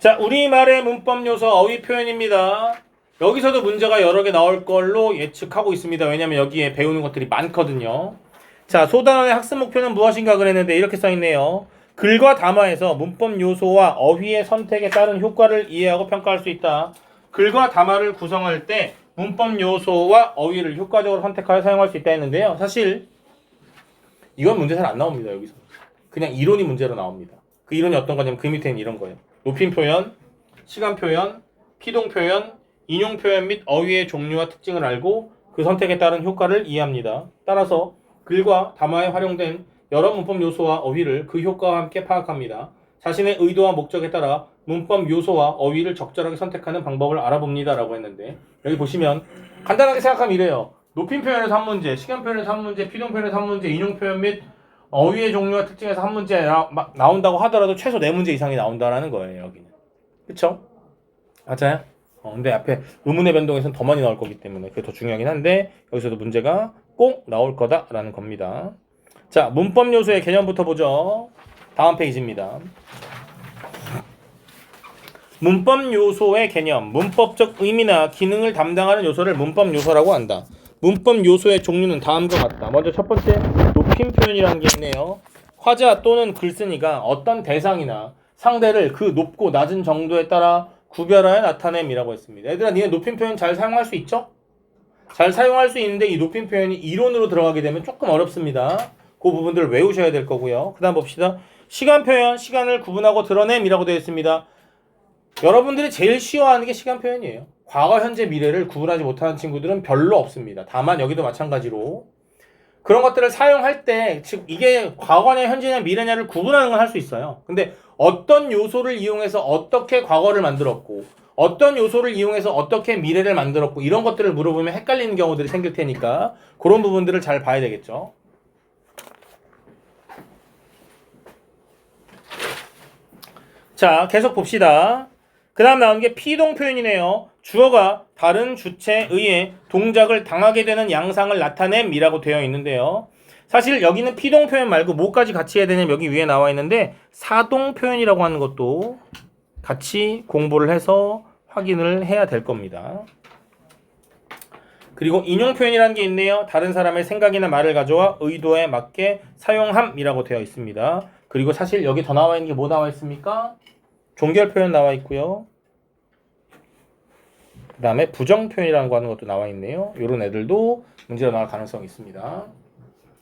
자, 우리말의 문법 요소 어휘 표현입니다. 여기서도 문제가 여러 개 나올 걸로 예측하고 있습니다. 왜냐면 여기에 배우는 것들이 많거든요. 자, 소단원의 학습 목표는 무엇인가 그랬는데 이렇게 써있네요. 글과 담화에서 문법 요소와 어휘의 선택에 따른 효과를 이해하고 평가할 수 있다. 글과 담화를 구성할 때 문법 요소와 어휘를 효과적으로 선택하여 사용할 수 있다 했는데요. 사실 이건 문제 잘 안 나옵니다. 여기서 그냥 이론이 문제로 나옵니다. 그 이론이 어떤 거냐면 그 밑에는 이런 거예요. 높임 표현, 시간 표현, 피동 표현, 인용 표현 및 어휘의 종류와 특징을 알고 그 선택에 따른 효과를 이해합니다. 따라서 글과 담화에 활용된 여러 문법 요소와 어휘를 그 효과와 함께 파악합니다. 자신의 의도와 목적에 따라 문법 요소와 어휘를 적절하게 선택하는 방법을 알아봅니다. 라고 했는데 여기 보시면 간단하게 생각하면 이래요. 높임 표현에서 한 문제, 시간 표현에서 한 문제, 피동 표현에서 한 문제, 인용 표현 및 어휘의 종류와 특징에서 한 문제 나온다고 하더라도 최소 4문제 이상이 나온다라는 거예요. 여기는. 그쵸? 맞아요? 근데 앞에 의문의 변동에서는 더 많이 나올 거기 때문에 그게 더 중요하긴 한데 여기서도 문제가 꼭 나올 거다라는 겁니다. 자, 문법 요소의 개념부터 보죠. 다음 페이지입니다. 문법 요소의 개념, 문법적 의미나 기능을 담당하는 요소를 문법 요소라고 한다. 문법 요소의 종류는 다음과 같다. 먼저 첫 번째, 높임 표현이라는 게 있네요. 화자 또는 글쓴이가 어떤 대상이나 상대를 그 높고 낮은 정도에 따라 구별하여 나타냄이라고 했습니다. 얘들아, 니네 높임 표현 잘 사용할 수 있죠? 잘 사용할 수 있는데 이 높임 표현이 이론으로 들어가게 되면 조금 어렵습니다. 그 부분들을 외우셔야 될 거고요. 그 다음 봅시다. 시간 표현, 시간을 구분하고 드러냄이라고 되어 있습니다. 여러분들이 제일 쉬워하는 게 시간 표현이에요. 과거, 현재, 미래를 구분하지 못하는 친구들은 별로 없습니다. 다만 여기도 마찬가지로 그런 것들을 사용할 때 즉 이게 과거냐 현재냐 미래냐를 구분하는 건 할 수 있어요. 근데 어떤 요소를 이용해서 어떻게 과거를 만들었고 어떤 요소를 이용해서 어떻게 미래를 만들었고 이런 것들을 물어보면 헷갈리는 경우들이 생길 테니까 그런 부분들을 잘 봐야 되겠죠. 자, 계속 봅시다. 그 다음 나오는 게 피동 표현이네요. 주어가 다른 주체에 의해 동작을 당하게 되는 양상을 나타냄이라고 되어 있는데요. 사실 여기는 피동 표현 말고 뭐까지 같이 해야 되냐면 여기 위에 나와 있는데 사동 표현이라고 하는 것도 같이 공부를 해서 확인을 해야 될 겁니다. 그리고 인용 표현이라는 게 있네요. 다른 사람의 생각이나 말을 가져와 의도에 맞게 사용함이라고 되어 있습니다. 그리고 사실 여기 더 나와 있는 게 뭐 나와 있습니까? 종결 표현 나와 있고요. 그 다음에 부정 표현이라는 거 하는 것도 나와 있네요. 이런 애들도 문제로 나올 가능성이 있습니다.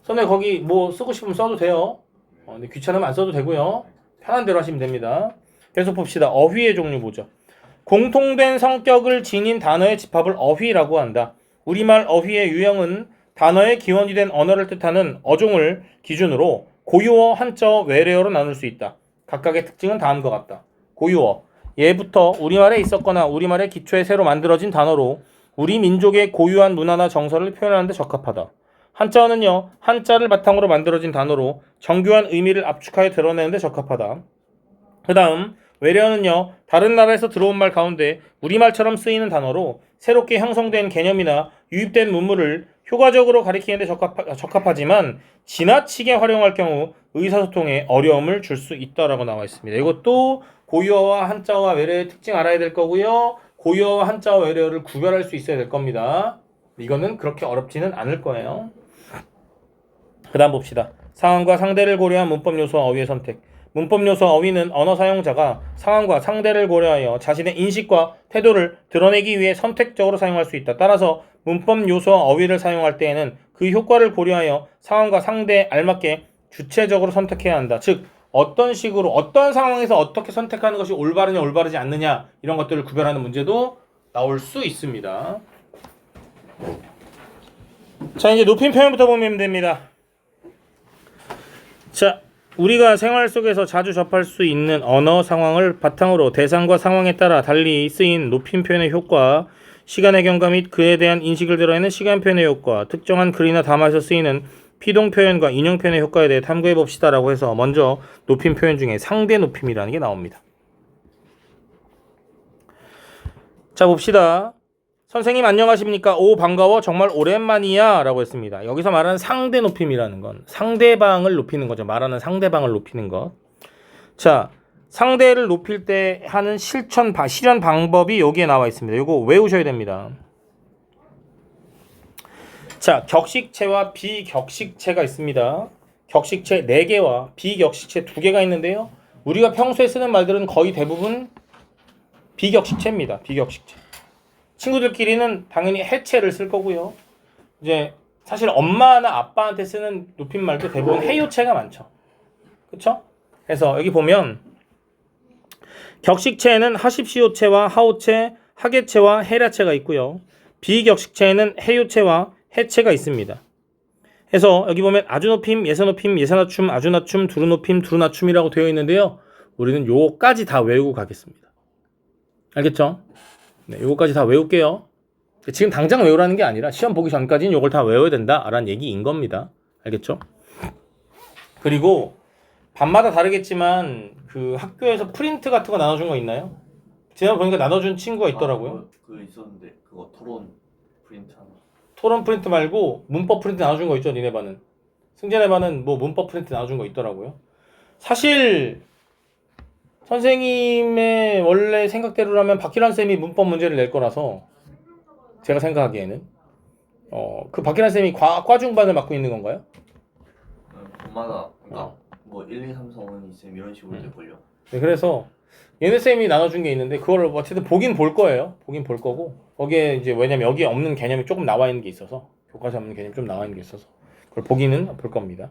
선생님 거기 뭐 쓰고 싶으면 써도 돼요. 근데 귀찮으면 안 써도 되고요. 편한 대로 하시면 됩니다. 계속 봅시다. 어휘의 종류 보죠. 공통된 성격을 지닌 단어의 집합을 어휘라고 한다. 우리말 어휘의 유형은 단어의 기원이 된 언어를 뜻하는 어종을 기준으로 고유어, 한자어, 외래어로 나눌 수 있다. 각각의 특징은 다음과 같다. 고유어, 예부터 우리말에 있었거나 우리말의 기초에 새로 만들어진 단어로 우리 민족의 고유한 문화나 정서를 표현하는 데 적합하다. 한자어는요, 한자를 바탕으로 만들어진 단어로 정교한 의미를 압축하여 드러내는 데 적합하다. 그 다음 외래어는요, 다른 나라에서 들어온 말 가운데 우리말처럼 쓰이는 단어로 새롭게 형성된 개념이나 유입된 문물을 효과적으로 가리키는 데 적합하지만 지나치게 활용할 경우 의사소통에 어려움을 줄 수 있다라고 나와 있습니다. 이것도 고유어와 한자어와 외래어의 특징 알아야 될 거고요. 고유어와 한자어 외래어를 구별할 수 있어야 될 겁니다. 이거는 그렇게 어렵지는 않을 거예요. 그 다음 봅시다. 상황과 상대를 고려한 문법 요소와 어휘의 선택. 문법 요소와 어휘는 언어 사용자가 상황과 상대를 고려하여 자신의 인식과 태도를 드러내기 위해 선택적으로 사용할 수 있다. 따라서 문법 요소와 어휘를 사용할 때에는 그 효과를 고려하여 상황과 상대에 알맞게 주체적으로 선택해야 한다. 즉 어떤 식으로 어떤 상황에서 어떻게 선택하는 것이 올바르냐 올바르지 않느냐 이런 것들을 구별하는 문제도 나올 수 있습니다. 자, 이제 높임 표현부터 보면 됩니다. 자, 우리가 생활 속에서 자주 접할 수 있는 언어 상황을 바탕으로 대상과 상황에 따라 달리 쓰인 높임 표현의 효과, 시간의 경과 및 그에 대한 인식을 드러내는 시간 표현의 효과, 특정한 글이나 담화에서 쓰이는 피동 표현과 인용 표현의 효과에 대해 탐구해 봅시다라고 해서 먼저 높임 표현 중에 상대 높임이라는 게 나옵니다. 자, 봅시다. 선생님 안녕하십니까? 오, 반가워. 정말 오랜만이야. 라고 했습니다. 여기서 말하는 상대 높임이라는 건 상대방을 높이는 거죠. 말하는 상대방을 높이는 것. 자, 상대를 높일 때 하는 실현 방법이 여기에 나와 있습니다. 이거 외우셔야 됩니다. 자, 격식체와 비격식체가 있습니다. 격식체 4개와 비격식체 2개가 있는데요. 우리가 평소에 쓰는 말들은 거의 대부분 비격식체입니다. 비격식체. 친구들끼리는 당연히 해체를 쓸 거고요. 이제 사실 엄마나 아빠한테 쓰는 높임말도 대부분 해요체가 많죠. 그쵸? 그래서 여기 보면 격식체에는 하십시오체와 하오체, 하계체와 해라체가 있고요. 비격식체에는 해요체와 해체가 있습니다. 그래서 여기 보면 아주높임, 예사높임, 예사낮춤, 아주낮춤, 두루높임, 두루낮춤이라고 되어 있는데요. 우리는 요거까지 다 외우고 가겠습니다. 알겠죠? 네, 요거까지 다 외울게요. 지금 당장 외우라는 게 아니라 시험 보기 전까지는 요걸 다 외워야 된다라는 얘기인 겁니다. 알겠죠? 그리고 반마다 다르겠지만 그 학교에서 프린트 같은 거 나눠준 거 있나요? 지난번 보니까 나눠준 친구가 있더라고요. 그 있었는데 그거 토론 프린트 하나. 토론 프린트 말고 문법 프린트 나눠준 거 있죠, 니네 반은. 승재네 반은 뭐 문법 프린트 나눠준 거 있더라고요. 사실 선생님의 원래 생각대로라면 박희란 쌤이 문법 문제를 낼 거라서 제가 생각하기에는 그 박희란 쌤이 과중반을 맡고 있는 건가요? 엄마가 그러니까 뭐 1, 2, 3, 4, 5, 6, 7 이런 식으로 될걸요. 네, 그래서 얘네 쌤이 나눠준 게 있는데 그걸 어쨌든 보긴 볼 거예요. 보긴 볼 거고 거기에 이제 왜냐면 여기에 없는 개념이 조금 나와 있는 게 있어서 교과서에 없는 개념이 좀 나와 있는 게 있어서 그걸 보기는 볼 겁니다.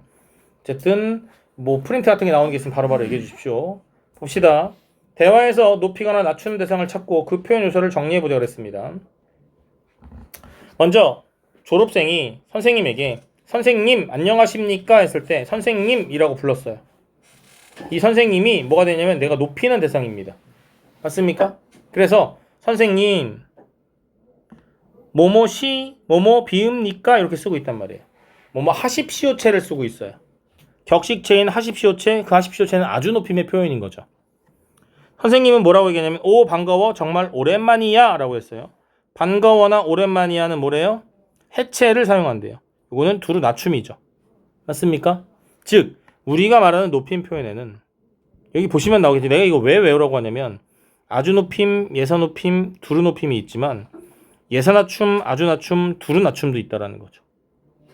어쨌든 뭐 프린트 같은 게 나오는 게 있으면 바로바로 얘기해 주십시오. 봅시다. 대화에서 높이거나 낮추는 대상을 찾고 그 표현 요소를 정리해 보자 그랬습니다. 먼저 졸업생이 선생님에게 선생님 안녕하십니까 했을 때 선생님이라고 불렀어요. 이 선생님이 뭐가 되냐면 내가 높이는 대상입니다. 맞습니까? 그래서 선생님 뭐뭐시 뭐뭐 비읍니까 이렇게 쓰고 있단 말이에요. 뭐뭐 하십시오체를 쓰고 있어요. 격식체인 하십시오체, 그 하십시오체는 아주 높임의 표현인 거죠. 선생님은 뭐라고 얘기하냐면 오 반가워 정말 오랜만이야 라고 했어요. 반가워나 오랜만이야는 뭐래요? 해체를 사용한대요. 이거는 두루 낮춤이죠. 맞습니까? 즉 우리가 말하는 높임 표현에는 여기 보시면 나오겠지. 내가 이거 왜 외우라고 하냐면 아주 높임, 예사 높임, 두루 높임이 있지만 예사 낮춤, 아주 낮춤, 두루 낮춤도 있다라는 거죠.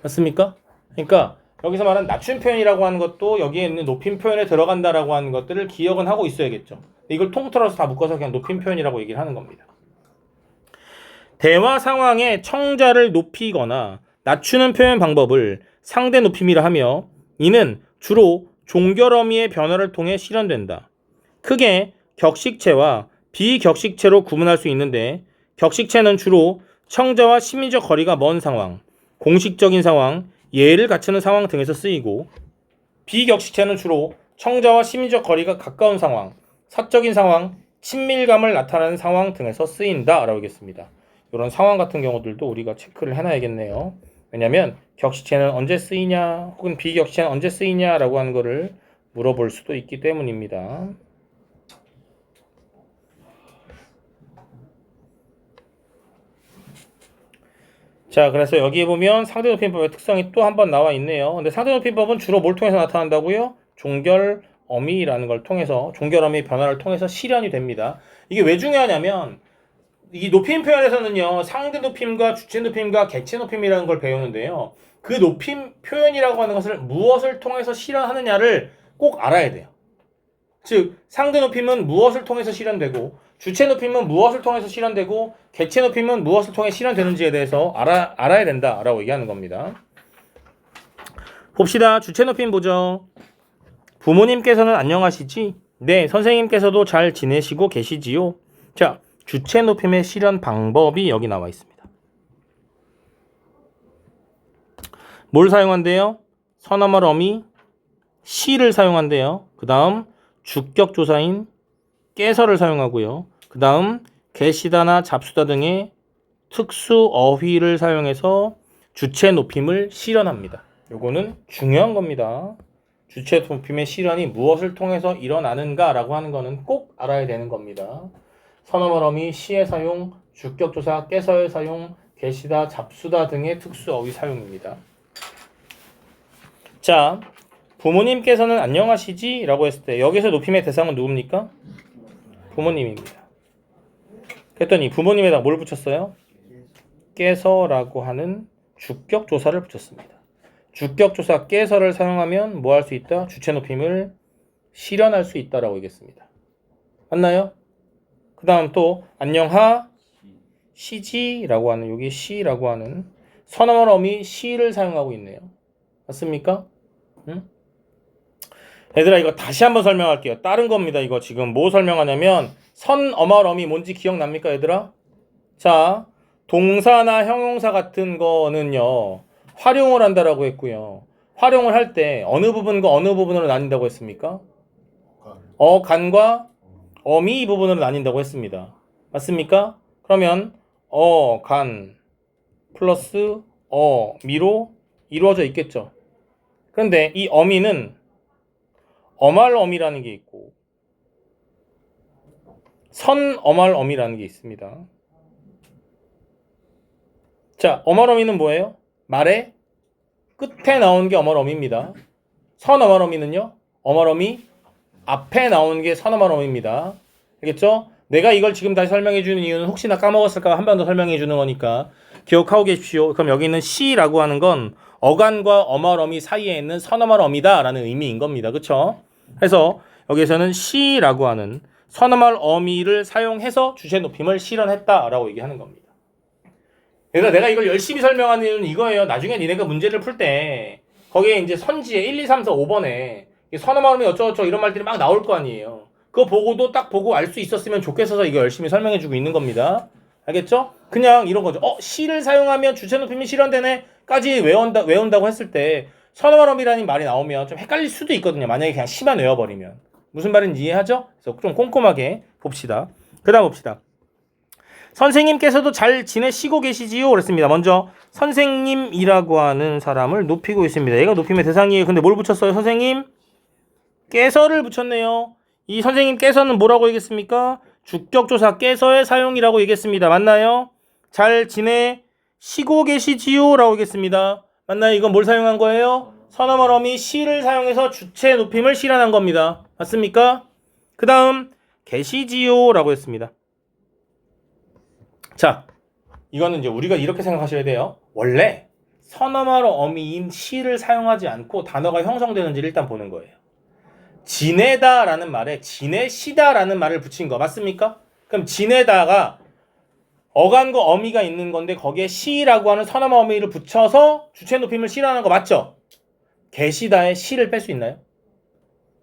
맞습니까? 그러니까 여기서 말하는 낮춤 표현이라고 하는 것도 여기에 있는 높임 표현에 들어간다라고 하는 것들을 기억은 하고 있어야겠죠. 이걸 통틀어서 다 묶어서 그냥 높임 표현이라고 얘기를 하는 겁니다. 대화 상황에 청자를 높이거나 낮추는 표현 방법을 상대 높임이라 하며 이는 주로 종결어미의 변화를 통해 실현된다. 크게 격식체와 비격식체로 구분할 수 있는데 격식체는 주로 청자와 심리적 거리가 먼 상황, 공식적인 상황, 예를 갖추는 상황 등에서 쓰이고 비격식체는 주로 청자와 심리적 거리가 가까운 상황, 사적인 상황, 친밀감을 나타내는 상황 등에서 쓰인다라고 하겠습니다. 이런 상황 같은 경우들도 우리가 체크를 해놔야겠네요. 왜냐하면 격식체는 언제 쓰이냐 혹은 비격식체는 언제 쓰이냐라고 하는 거를 물어볼 수도 있기 때문입니다. 자, 그래서 여기에 보면 상대높임법의 특성이 또 한 번 나와 있네요. 근데 상대높임법은 주로 뭘 통해서 나타난다고요? 종결어미라는 걸 통해서 종결어미 변화를 통해서 실현이 됩니다. 이게 왜 중요하냐면 이 높임 표현에서는요 상대 높임과 주체 높임과 객체 높임이라는 걸 배우는데요. 그 높임 표현이라고 하는 것을 무엇을 통해서 실현하느냐를 꼭 알아야 돼요. 즉 상대 높임은 무엇을 통해서 실현되고 주체 높임은 무엇을 통해서 실현되고 객체 높임은 무엇을 통해 실현되는지에 대해서 알아야 된다라고 얘기하는 겁니다. 봅시다. 주체 높임 보죠. 부모님께서는 안녕하시지? 네, 선생님께서도 잘 지내시고 계시지요? 자, 주체 높임의 실현 방법이 여기 나와 있습니다. 뭘 사용한대요? 서너멀 어미 시를 사용한대요. 그 다음 주격조사인 깨서를 사용하고요. 그 다음 계시다나 잡수다 등의 특수 어휘를 사용해서 주체 높임을 실현합니다. 요거는 중요한 겁니다. 주체 높임의 실현이 무엇을 통해서 일어나는가 라고 하는 거는 꼭 알아야 되는 겁니다. 서너멀 어미 시의 사용, 주격조사 깨서의 사용, 계시다 잡수다 등의 특수 어휘 사용입니다. 자, 부모님께서는 안녕하시지? 라고 했을 때 여기서 높임의 대상은 누굽니까? 부모님입니다. 그랬더니 부모님에다 뭘 붙였어요? 깨서라고 하는 주격조사를 붙였습니다. 주격조사 깨서를 사용하면 뭐 할 수 있다? 주체 높임을 실현할 수 있다라고 얘기했습니다. 맞나요? 그 다음 또 안녕하 시지라고 하는 여기 시라고 하는 선어말 어미 시를 사용하고 있네요. 맞습니까? 응? 얘들아 이거 다시 한번 설명할게요. 다른 겁니다. 이거 지금 뭐 설명하냐면 선어말 어미 뭔지 기억납니까 얘들아? 자 동사나 형용사 같은 거는요 활용을 한다라고 했고요. 활용을 할 때 어느 부분과 어느 부분으로 나뉜다고 했습니까? 어간과 어미 부분으로 나뉜다고 했습니다. 맞습니까? 그러면 어간 플러스 어미로 이루어져 있겠죠. 그런데 이 어미는 어말 어미라는 게 있고 선 어말 어미라는 게 있습니다. 자, 어말 어미는 뭐예요? 말의 끝에 나온 게 어말 어미입니다. 선 어말 어미는요? 어말 어미 앞에 나온 게 선 어말 어미입니다. 알겠죠? 내가 이걸 지금 다시 설명해 주는 이유는 혹시나 까먹었을까 한 번 더 설명해 주는 거니까 기억하고 계십시오. 그럼 여기 있는 시라고 하는 건 어간과 어말 어미 사이에 있는 선 어말 어미다 라는 의미인 겁니다. 그쵸? 그래서 여기에서는 시라고 하는 선 어말 어미를 사용해서 주체 높임을 실현했다 라고 얘기하는 겁니다. 그래서 내가 이걸 열심히 설명하는 이유는 이거예요. 나중에 니네가 문제를 풀 때 거기에 이제 선지에 1, 2, 3, 4, 5번에 선어말음이 어쩌고저쩌고 이런 말들이 막 나올 거 아니에요. 그거 보고도 딱 보고 알 수 있었으면 좋겠어서 이거 열심히 설명해주고 있는 겁니다. 알겠죠? 그냥 이런 거죠. 시를 사용하면 주체 높임이 실현되네 까지 외운다고 했을 때 선어말음이라는 말이 나오면 좀 헷갈릴 수도 있거든요. 만약에 그냥 시만 외워버리면. 무슨 말인지 이해하죠? 그래서 좀 꼼꼼하게 봅시다. 그 다음 봅시다. 선생님께서도 잘 지내시고 계시지요? 그랬습니다. 먼저 선생님이라고 하는 사람을 높이고 있습니다. 얘가 높임의 대상이에요. 근데 뭘 붙였어요? 선생님? 깨서를 붙였네요. 이 선생님께서는 뭐라고 얘기했습니까? 주격조사 깨서의 사용이라고 얘기했습니다. 맞나요? 잘 지내시고 계시지요? 라고 얘기했습니다. 맞나요? 이건 뭘 사용한 거예요? 선어말 어미 시를 사용해서 주체 높임을 실현한 겁니다. 맞습니까? 그 다음 계시지요? 라고 했습니다. 자, 이거는 이제 우리가 이렇게 생각하셔야 돼요. 원래 선어말 어미인 시를 사용하지 않고 단어가 형성되는지를 일단 보는 거예요. 지내다라는 말에 지내시다라는 말을 붙인 거 맞습니까? 그럼 지내다가 어간과 어미가 있는 건데 거기에 시라고 하는 선어말 어미를 붙여서 주체 높임을 실현하는 거 맞죠? 계시다에 시를 뺄 수 있나요?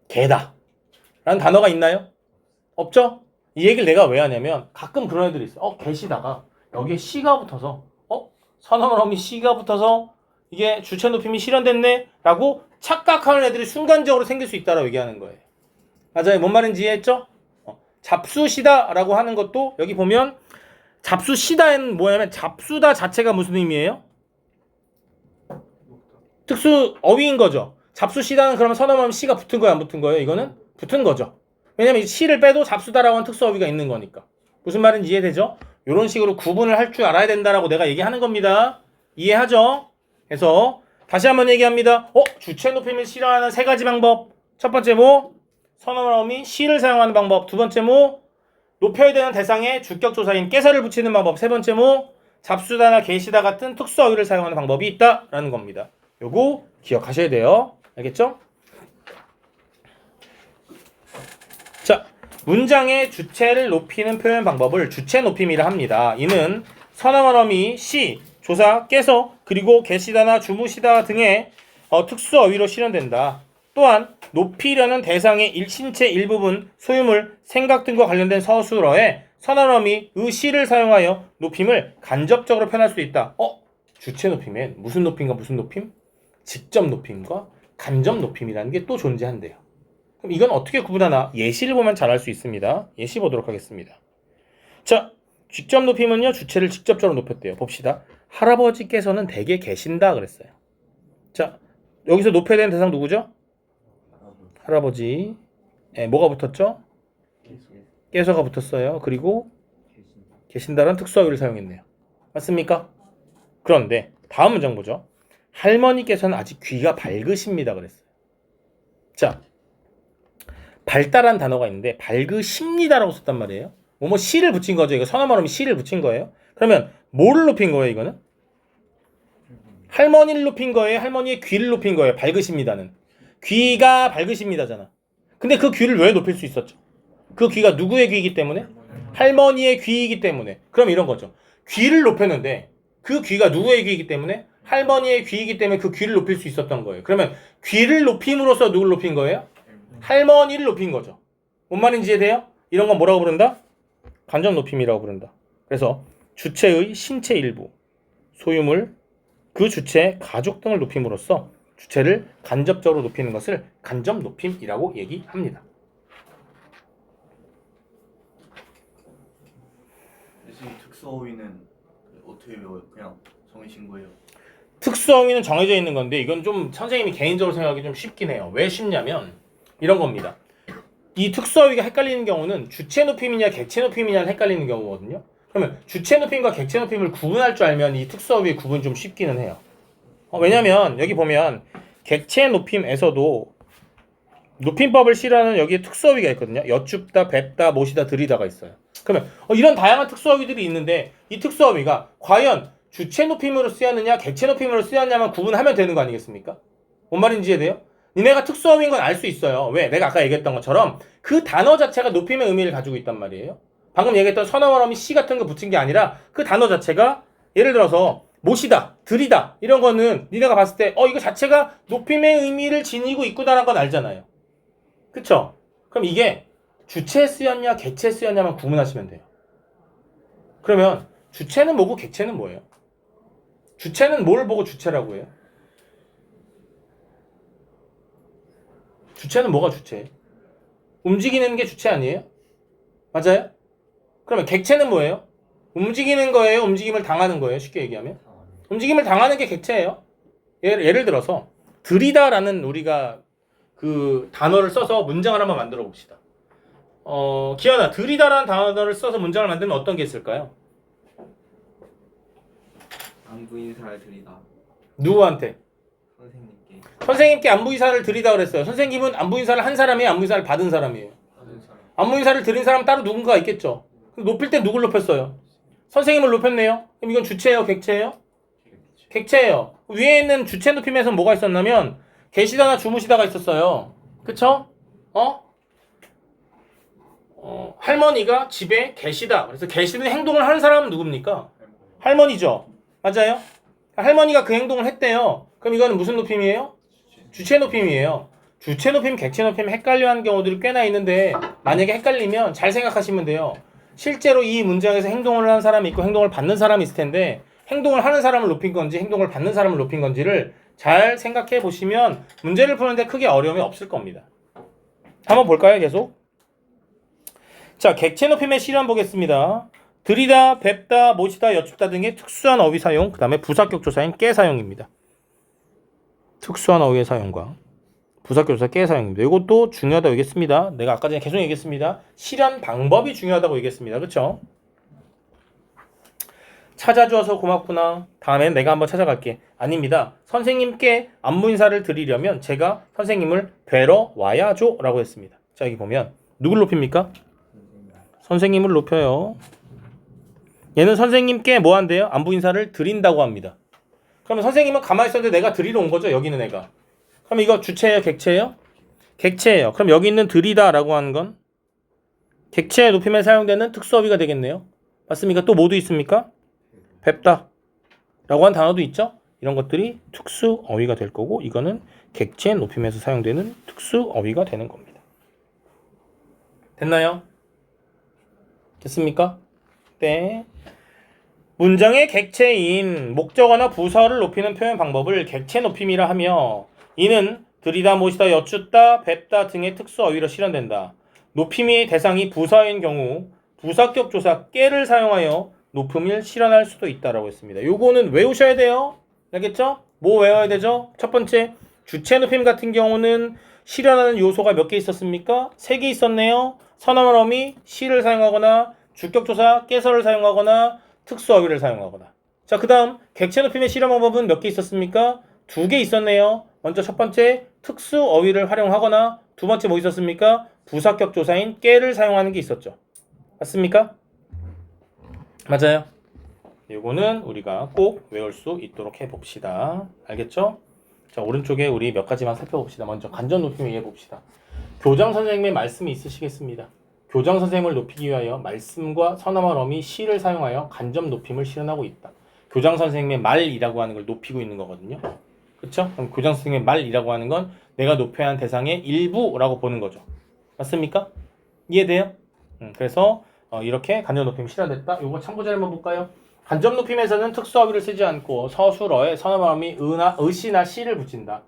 개다 라는 단어가 있나요? 없죠? 이 얘기를 내가 왜 하냐면 가끔 그런 애들이 있어. 계시다가 여기에 시가 붙어서 선어말 어미 시가 붙어서 이게 주체 높임이 실현됐네 라고 착각하는 애들이 순간적으로 생길 수 있다라고 얘기하는 거예요. 맞아요. 뭔 말인지 이해했죠? 잡수시다 라고 하는 것도 여기 보면 잡수시다는 뭐냐면 잡수다 자체가 무슨 의미예요? 특수 어휘인 거죠. 잡수시다는 그러면 선어말 어미 시가 붙은 거예요? 안 붙은 거예요? 이거는 붙은 거죠. 왜냐면 시를 빼도 잡수다라고 하는 특수 어휘가 있는 거니까. 무슨 말인지 이해되죠? 이런 식으로 구분을 할 줄 알아야 된다라고 내가 얘기하는 겁니다. 이해하죠? 그래서 다시 한번 얘기합니다. 주체 높임을 실현하는 세 가지 방법. 첫 번째 뭐? 선어말 어미 시를 사용하는 방법. 두 번째 뭐? 높여야 되는 대상에 주격조사인 깨서를 붙이는 방법. 세 번째 뭐? 잡수다나 계시다 같은 특수 어휘를 사용하는 방법이 있다라는 겁니다. 요거 기억하셔야 돼요. 알겠죠? 자, 문장의 주체를 높이는 표현 방법을 주체 높임이라 합니다. 이는 선어말 어미 시, 조사, 깨서, 그리고 계시다나 주무시다 등의 특수 어휘로 실현된다. 또한 높이려는 대상의 신체 일부분, 소유물, 생각 등과 관련된 서술어에 선어말 어미 시를 사용하여 높임을 간접적으로 표현할 수 있다. 주체 높임엔 무슨 높임과 무슨 높임? 직접 높임과 간접 높임이라는 게 또 존재한대요. 그럼 이건 어떻게 구분하나? 예시를 보면 잘 알 수 있습니다. 예시 보도록 하겠습니다. 자, 직접 높임은요, 주체를 직접적으로 높였대요. 봅시다. 할아버지께서는 댁에 계신다 그랬어요. 자, 여기서 높여야 되는 대상 누구죠? 할아버지. 뭐가 붙었죠? 깨서가 붙었어요. 그리고 계신다라는 특수어휘를 사용했네요. 맞습니까? 그런데 다음 문장 보죠. 할머니께서는 아직 귀가 밝으십니다 그랬어요. 자, 밝다란 단어가 있는데 밝으십니다라고 썼단 말이에요. 뭐뭐 시를 붙인 거죠. 이거 선어말음이 시를 붙인 거예요. 그러면 뭐를 높인 거예요, 이거는? 할머니를 높인 거예요, 할머니의 귀를 높인 거예요. 밝으십니다는. 귀가 밝으십니다잖아. 근데 그 귀를 왜 높일 수 있었죠? 그 귀가 누구의 귀이기 때문에? 할머니의 귀이기 때문에. 그럼 이런 거죠. 귀를 높였는데 그 귀가 누구의 귀이기 때문에? 할머니의 귀이기 때문에 그 귀를 높일 수 있었던 거예요. 그러면 귀를 높임으로써 누굴 높인 거예요? 할머니를 높인 거죠. 뭔 말인지 이해돼요? 이런 건 뭐라고 부른다? 간접 높임이라고 부른다. 그래서 주체의 신체 일부, 소유물, 그 주체의 가족 등을 높임으로써 주체를 간접적으로 높이는 것을 간접 높임이라고 얘기합니다. 선생님 특수어휘는 어떻게 외워요? 그냥 정해진 거예요? 특수어휘는 정해져 있는 건데 이건 좀 선생님이 개인적으로 생각하기 좀 쉽긴 해요. 왜 쉽냐면 이런 겁니다. 이 특수어휘가 헷갈리는 경우는 주체 높임이냐 객체 높임이냐 헷갈리는 경우거든요. 그러면 주체 높임과 객체 높임을 구분할 줄 알면 이 특수어휘의 구분이 좀 쉽기는 해요. 왜냐면 여기 보면 객체 높임에서도 높임법을 실현하는 여기에 특수어휘가 있거든요. 여쭙다, 뵙다, 모시다, 들이다가 있어요. 그러면 이런 다양한 특수어휘들이 있는데 이 특수어휘가 과연 주체 높임으로 쓰였느냐 객체 높임으로 쓰였냐만 구분하면 되는 거 아니겠습니까? 뭔 말인지 이해돼요? 니네가 특수어휘인 건 알 수 있어요. 왜? 내가 아까 얘기했던 것처럼 그 단어 자체가 높임의 의미를 가지고 있단 말이에요. 방금 얘기했던 선어말음이 시 같은 거 붙인 게 아니라 그 단어 자체가 예를 들어서 모시다, 들이다 이런 거는 니네가 봤을 때 이거 자체가 높임의 의미를 지니고 있구나라는 건 알잖아요. 그쵸? 그럼 이게 주체에 쓰였냐 객체에 쓰였냐만 구분하시면 돼요. 그러면 주체는 뭐고 객체는 뭐예요? 주체는 뭘 보고 주체라고 해요? 주체는 뭐가 주체예요? 움직이는 게 주체 아니에요? 맞아요? 그러면 객체는 뭐예요? 움직이는 거예요? 움직임을 당하는 거예요? 쉽게 얘기하면 움직임을 당하는 게 객체예요. 예를 들어서 들이다라는 우리가 그 단어를 써서 문장을 한번 만들어 봅시다. 기현아, 들이다라는 단어를 써서 문장을 만들면 어떤 게 있을까요? 안부 인사를 드리다. 누구한테? 선생님께. 선생님께 안부 인사를 드리다 그랬어요. 선생님은 안부 인사를 한 사람이에요? 안부 인사를 받은 사람이에요? 받은 사람. 안부 인사를 드린 사람 따로 누군가 있겠죠. 높일 때 누굴 높였어요? 선생님을 높였네요. 그럼 이건 주체예요, 객체예요? 객체예요. 위에 있는 주체 높임에서 뭐가 있었냐면 계시다나 주무시다가 있었어요. 그쵸? 할머니가 집에 계시다. 그래서 계시는 행동을 하는 사람은 누굽니까? 할머니죠. 맞아요? 할머니가 그 행동을 했대요. 그럼 이거는 무슨 높임이에요? 주체 높임이에요. 주체 높임, 객체 높임 헷갈려하는 경우들이 꽤나 있는데 만약에 헷갈리면 잘 생각하시면 돼요. 실제로 이 문장에서 행동을 하는 사람이 있고 행동을 받는 사람이 있을 텐데 행동을 하는 사람을 높인 건지 행동을 받는 사람을 높인 건지를 잘 생각해 보시면 문제를 푸는데 크게 어려움이 없을 겁니다. 한번 볼까요? 계속. 자, 객체 높임의 실현 보겠습니다. 들이다, 뵙다, 모시다, 여쭙다 등의 특수한 어휘 사용, 그 다음에 부사격 조사인 깨 사용입니다. 특수한 어휘의 사용과 부사격 조사 깨 사용입니다. 이것도 중요하다고 얘기했습니다. 내가 아까 전에 계속 얘기했습니다. 실현 방법이 중요하다고 얘기했습니다. 그렇죠? 찾아주어서 고맙구나. 다음엔 내가 한번 찾아갈게. 아닙니다. 선생님께 안부 인사를 드리려면 제가 선생님을 뵈러 와야죠 라고 했습니다. 자, 여기 보면 누굴 높입니까? 선생님을 높여요. 얘는 선생님께 뭐 한대요? 안부 인사를 드린다고 합니다. 그러면 선생님은 가만히 있었는데 내가 드리러 온 거죠. 여기는 애가. 그럼 이거 주체예요? 객체예요? 객체예요. 그럼 여기 있는 드리다라고 하는 건 객체의 높임에 사용되는 특수어휘가 되겠네요. 맞습니까? 또 뭐도 있습니까? 뵙다 라고 한 단어도 있죠. 이런 것들이 특수어휘가 될 거고 이거는 객체 높임에서 사용되는 특수어휘가 되는 겁니다. 됐나요? 됐습니까? 네. 문장의 객체인 목적어나 부사어를 높이는 표현 방법을 객체 높임이라 하며 이는 들이다, 모시다, 여쭙다, 뵙다 등의 특수어휘로 실현된다. 높임의 대상이 부사어인 경우 부사격 조사 깨를 사용하여 높음을 실현할 수도 있다라고 했습니다. 요거는 외우셔야 돼요. 알겠죠? 뭐 외워야 되죠? 첫 번째, 주체 높임 같은 경우는 실현하는 요소가 몇 개 있었습니까? 3개 있었네요. 선어말어미 시를 사용하거나 주격조사 깨설을 사용하거나 특수어휘를 사용하거나. 자, 그 다음 객체 높임의 실현 방법은 몇 개 있었습니까? 2개 있었네요. 먼저 첫 번째 특수 어휘를 활용하거나 두 번째 뭐 있었습니까? 부사격 조사인 깨를 사용하는 게 있었죠. 맞습니까? 맞아요. 요거는 우리가 꼭 외울 수 있도록 해봅시다. 알겠죠? 자, 오른쪽에 우리 몇 가지만 살펴봅시다. 먼저 간접 높임 이해해 봅시다. 교장 선생님의 말씀이 있으시겠습니다. 교장 선생님을 높이기 위하여 말씀과 서너말 어미 시를 사용하여 간접 높임을 실현하고 있다. 교장 선생님의 말이라고 하는 걸 높이고 있는 거거든요. 그렇죠? 그럼 교장 선생님의 말이라고 하는 건 내가 높여야 하는 대상의 일부라고 보는 거죠. 맞습니까? 이해돼요? 그래서 이렇게 간접 높임 실현됐다. 이거 참고자료 한번 볼까요? 간접 높임에서는 특수어휘를 쓰지 않고 서술어에 서너말 어미 의시나 시를 붙인다.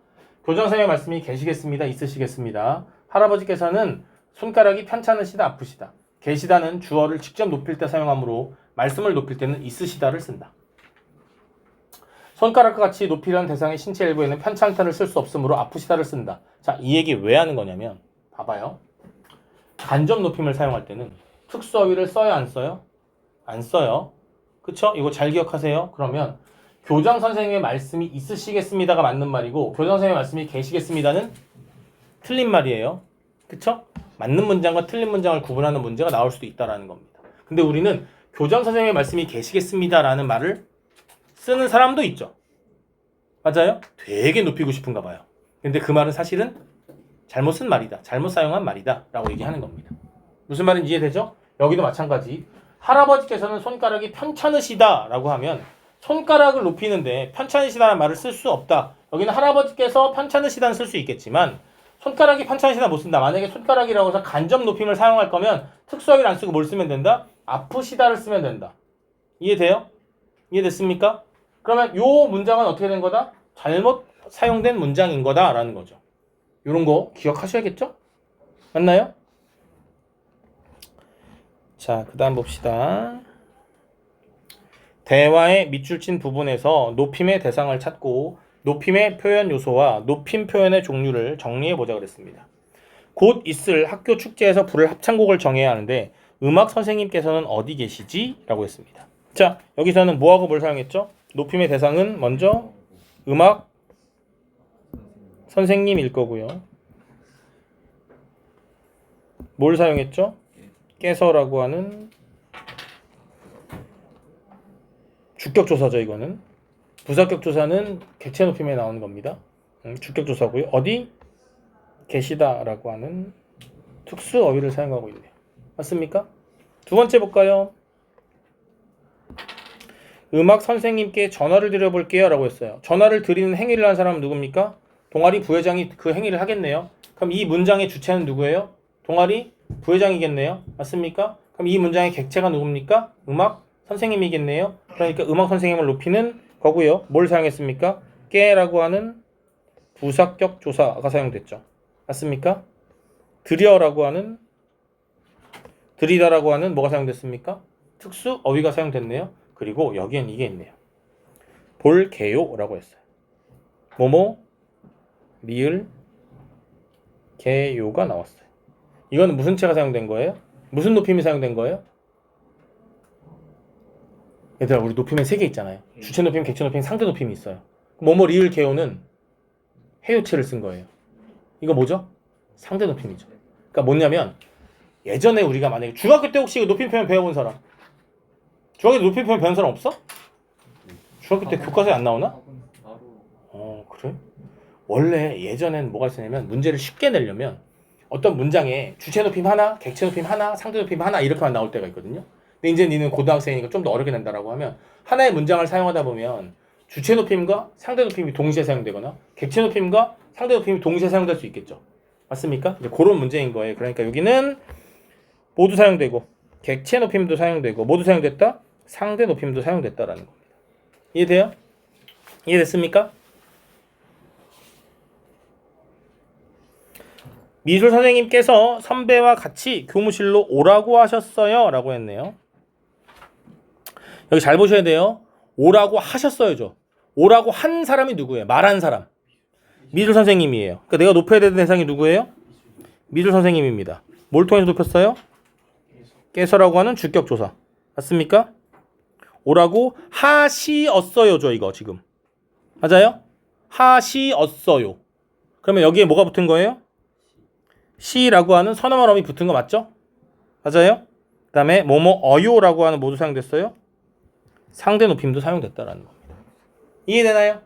교장 선생님의 말씀이 계시겠습니다. 있으시겠습니다. 할아버지께서는 손가락이 편찮으시다 아프시다. 계시다는 주어를 직접 높일 때 사용하므로 말씀을 높일 때는 있으시다를 쓴다. 손가락과 같이 높이려는 대상의 신체 일부에는 편찮다를 쓸 수 없으므로 아프시다를 쓴다. 자, 이 얘기 왜 하는 거냐면 봐봐요. 간접 높임을 사용할 때는 특수어휘를 써요 안 써요? 안 써요. 그쵸? 이거 잘 기억하세요. 그러면 교장 선생님의 말씀이 있으시겠습니다가 맞는 말이고 교장 선생님의 말씀이 계시겠습니다는 틀린 말이에요. 그쵸? 맞는 문장과 틀린 문장을 구분하는 문제가 나올 수도 있다는 겁니다. 근데 우리는 교장 선생님의 말씀이 계시겠습니다라는 말을 쓰는 사람도 있죠. 맞아요? 되게 높이고 싶은가 봐요. 근데 그 말은 사실은 잘못 쓴 말이다. 잘못 사용한 말이다. 라고 얘기하는 겁니다. 무슨 말인지 이해되죠? 여기도 마찬가지. 할아버지께서는 손가락이 편찮으시다 라고 하면 손가락을 높이는데 편찮으시다라는 말을 쓸 수 없다. 여기는 할아버지께서 편찮으시다는 쓸 수 있겠지만 손가락이 편찮으시다 못 쓴다. 만약에 손가락이라고 해서 간접 높임을 사용할 거면 특수어휘를 안 쓰고 뭘 쓰면 된다? 아프시다를 쓰면 된다. 이해돼요? 이해됐습니까? 그러면 요 문장은 어떻게 된 거다? 잘못 사용된 문장인 거다라는 거죠. 요런 거 기억하셔야겠죠? 맞나요? 자, 그 다음 봅시다. 대화의 밑줄 친 부분에서 높임의 대상을 찾고 높임의 표현 요소와 높임 표현의 종류를 정리해 보자 그랬습니다. 곧 있을 학교 축제에서 부를 합창곡을 정해야 하는데 음악 선생님께서는 어디 계시지? 라고 했습니다. 자, 여기서는 뭐하고 뭘 사용했죠? 높임의 대상은 먼저 음악 선생님일 거고요. 뭘 사용했죠? 깨서라고 하는 주격조사죠. 이거는 부사격조사는 객체 높임에 나오는 겁니다. 주격조사고요. 어디 계시다라고 하는 특수 어휘를 사용하고 있네요. 맞습니까? 두 번째 볼까요? 음악 선생님께 전화를 드려볼게요 라고 했어요. 전화를 드리는 행위를 한 사람은 누굽니까? 동아리 부회장이 그 행위를 하겠네요. 그럼 이 문장의 주체는 누구예요? 동아리 부회장이겠네요. 맞습니까? 그럼 이 문장의 객체가 누굽니까? 음악 선생님이겠네요. 그러니까 음악 선생님을 높이는 거고요. 뭘 사용했습니까? 깨라고 하는 부사격 조사가 사용됐죠. 맞습니까? 드려라고 하는 드리다라고 하는 뭐가 사용됐습니까? 특수 어휘가 사용됐네요. 그리고 여기엔 이게 있네요. 볼게요라고 했어요. 뭐뭐 리을 개요가 나왔어요. 이거는 무슨 체가 사용된 거예요? 무슨 높임이 사용된 거예요? 얘들아, 우리 높임에 3개 있잖아요. 주체 높임, 객체 높임, 상대 높임이 있어요. 뭐뭐 리을 개요는 해요체를 쓴 거예요. 이거 뭐죠? 상대 높임이죠. 그러니까 뭐냐면 예전에 우리가 만약에 중학교 때 혹시 높임 표현 배워본 사람? 중학교 때 높임 표현 배운 사람 없어? 중학교 때 교과서에 안 나오나? 그래? 원래 예전엔 뭐가 있었냐면 문제를 쉽게 내려면 어떤 문장에 주체 높임 하나, 객체 높임 하나, 상대 높임 하나 이렇게만 나올 때가 있거든요. 근데 이제 니는 고등학생이니까 좀 더 어렵게 낸다라고 하면 하나의 문장을 사용하다 보면 주체 높임과 상대 높임이 동시에 사용되거나 객체 높임과 상대 높임이 동시에 사용될 수 있겠죠. 맞습니까? 이제 그런 문제인 거예요. 그러니까 여기는 모두 사용되고 객체 높임도 사용되고 모두 사용됐다? 상대 높임도 사용됐다라는 겁니다. 이해돼요? 이해됐습니까? 미술 선생님께서 선배와 같이 교무실로 오라고 하셨어요 라고 했네요. 여기 잘 보셔야 돼요. 오라고 하셨어요죠. 오라고 한 사람이 누구예요? 말한 사람. 미술 선생님이에요. 그러니까 내가 높여야 되는 대상이 누구예요? 미술 선생님입니다. 뭘 통해서 높였어요? 깨서라고 하는 주격조사. 맞습니까? 오라고 하시었어요죠. 이거 지금. 맞아요? 하시었어요. 그러면 여기에 뭐가 붙은 거예요? 시라고 하는 선어말 어미 붙은 거 맞죠? 맞아요? 그 다음에 뭐뭐 어요라고 하는 모두 사용됐어요? 상대 높임도 사용됐다라는 겁니다. 이해되나요?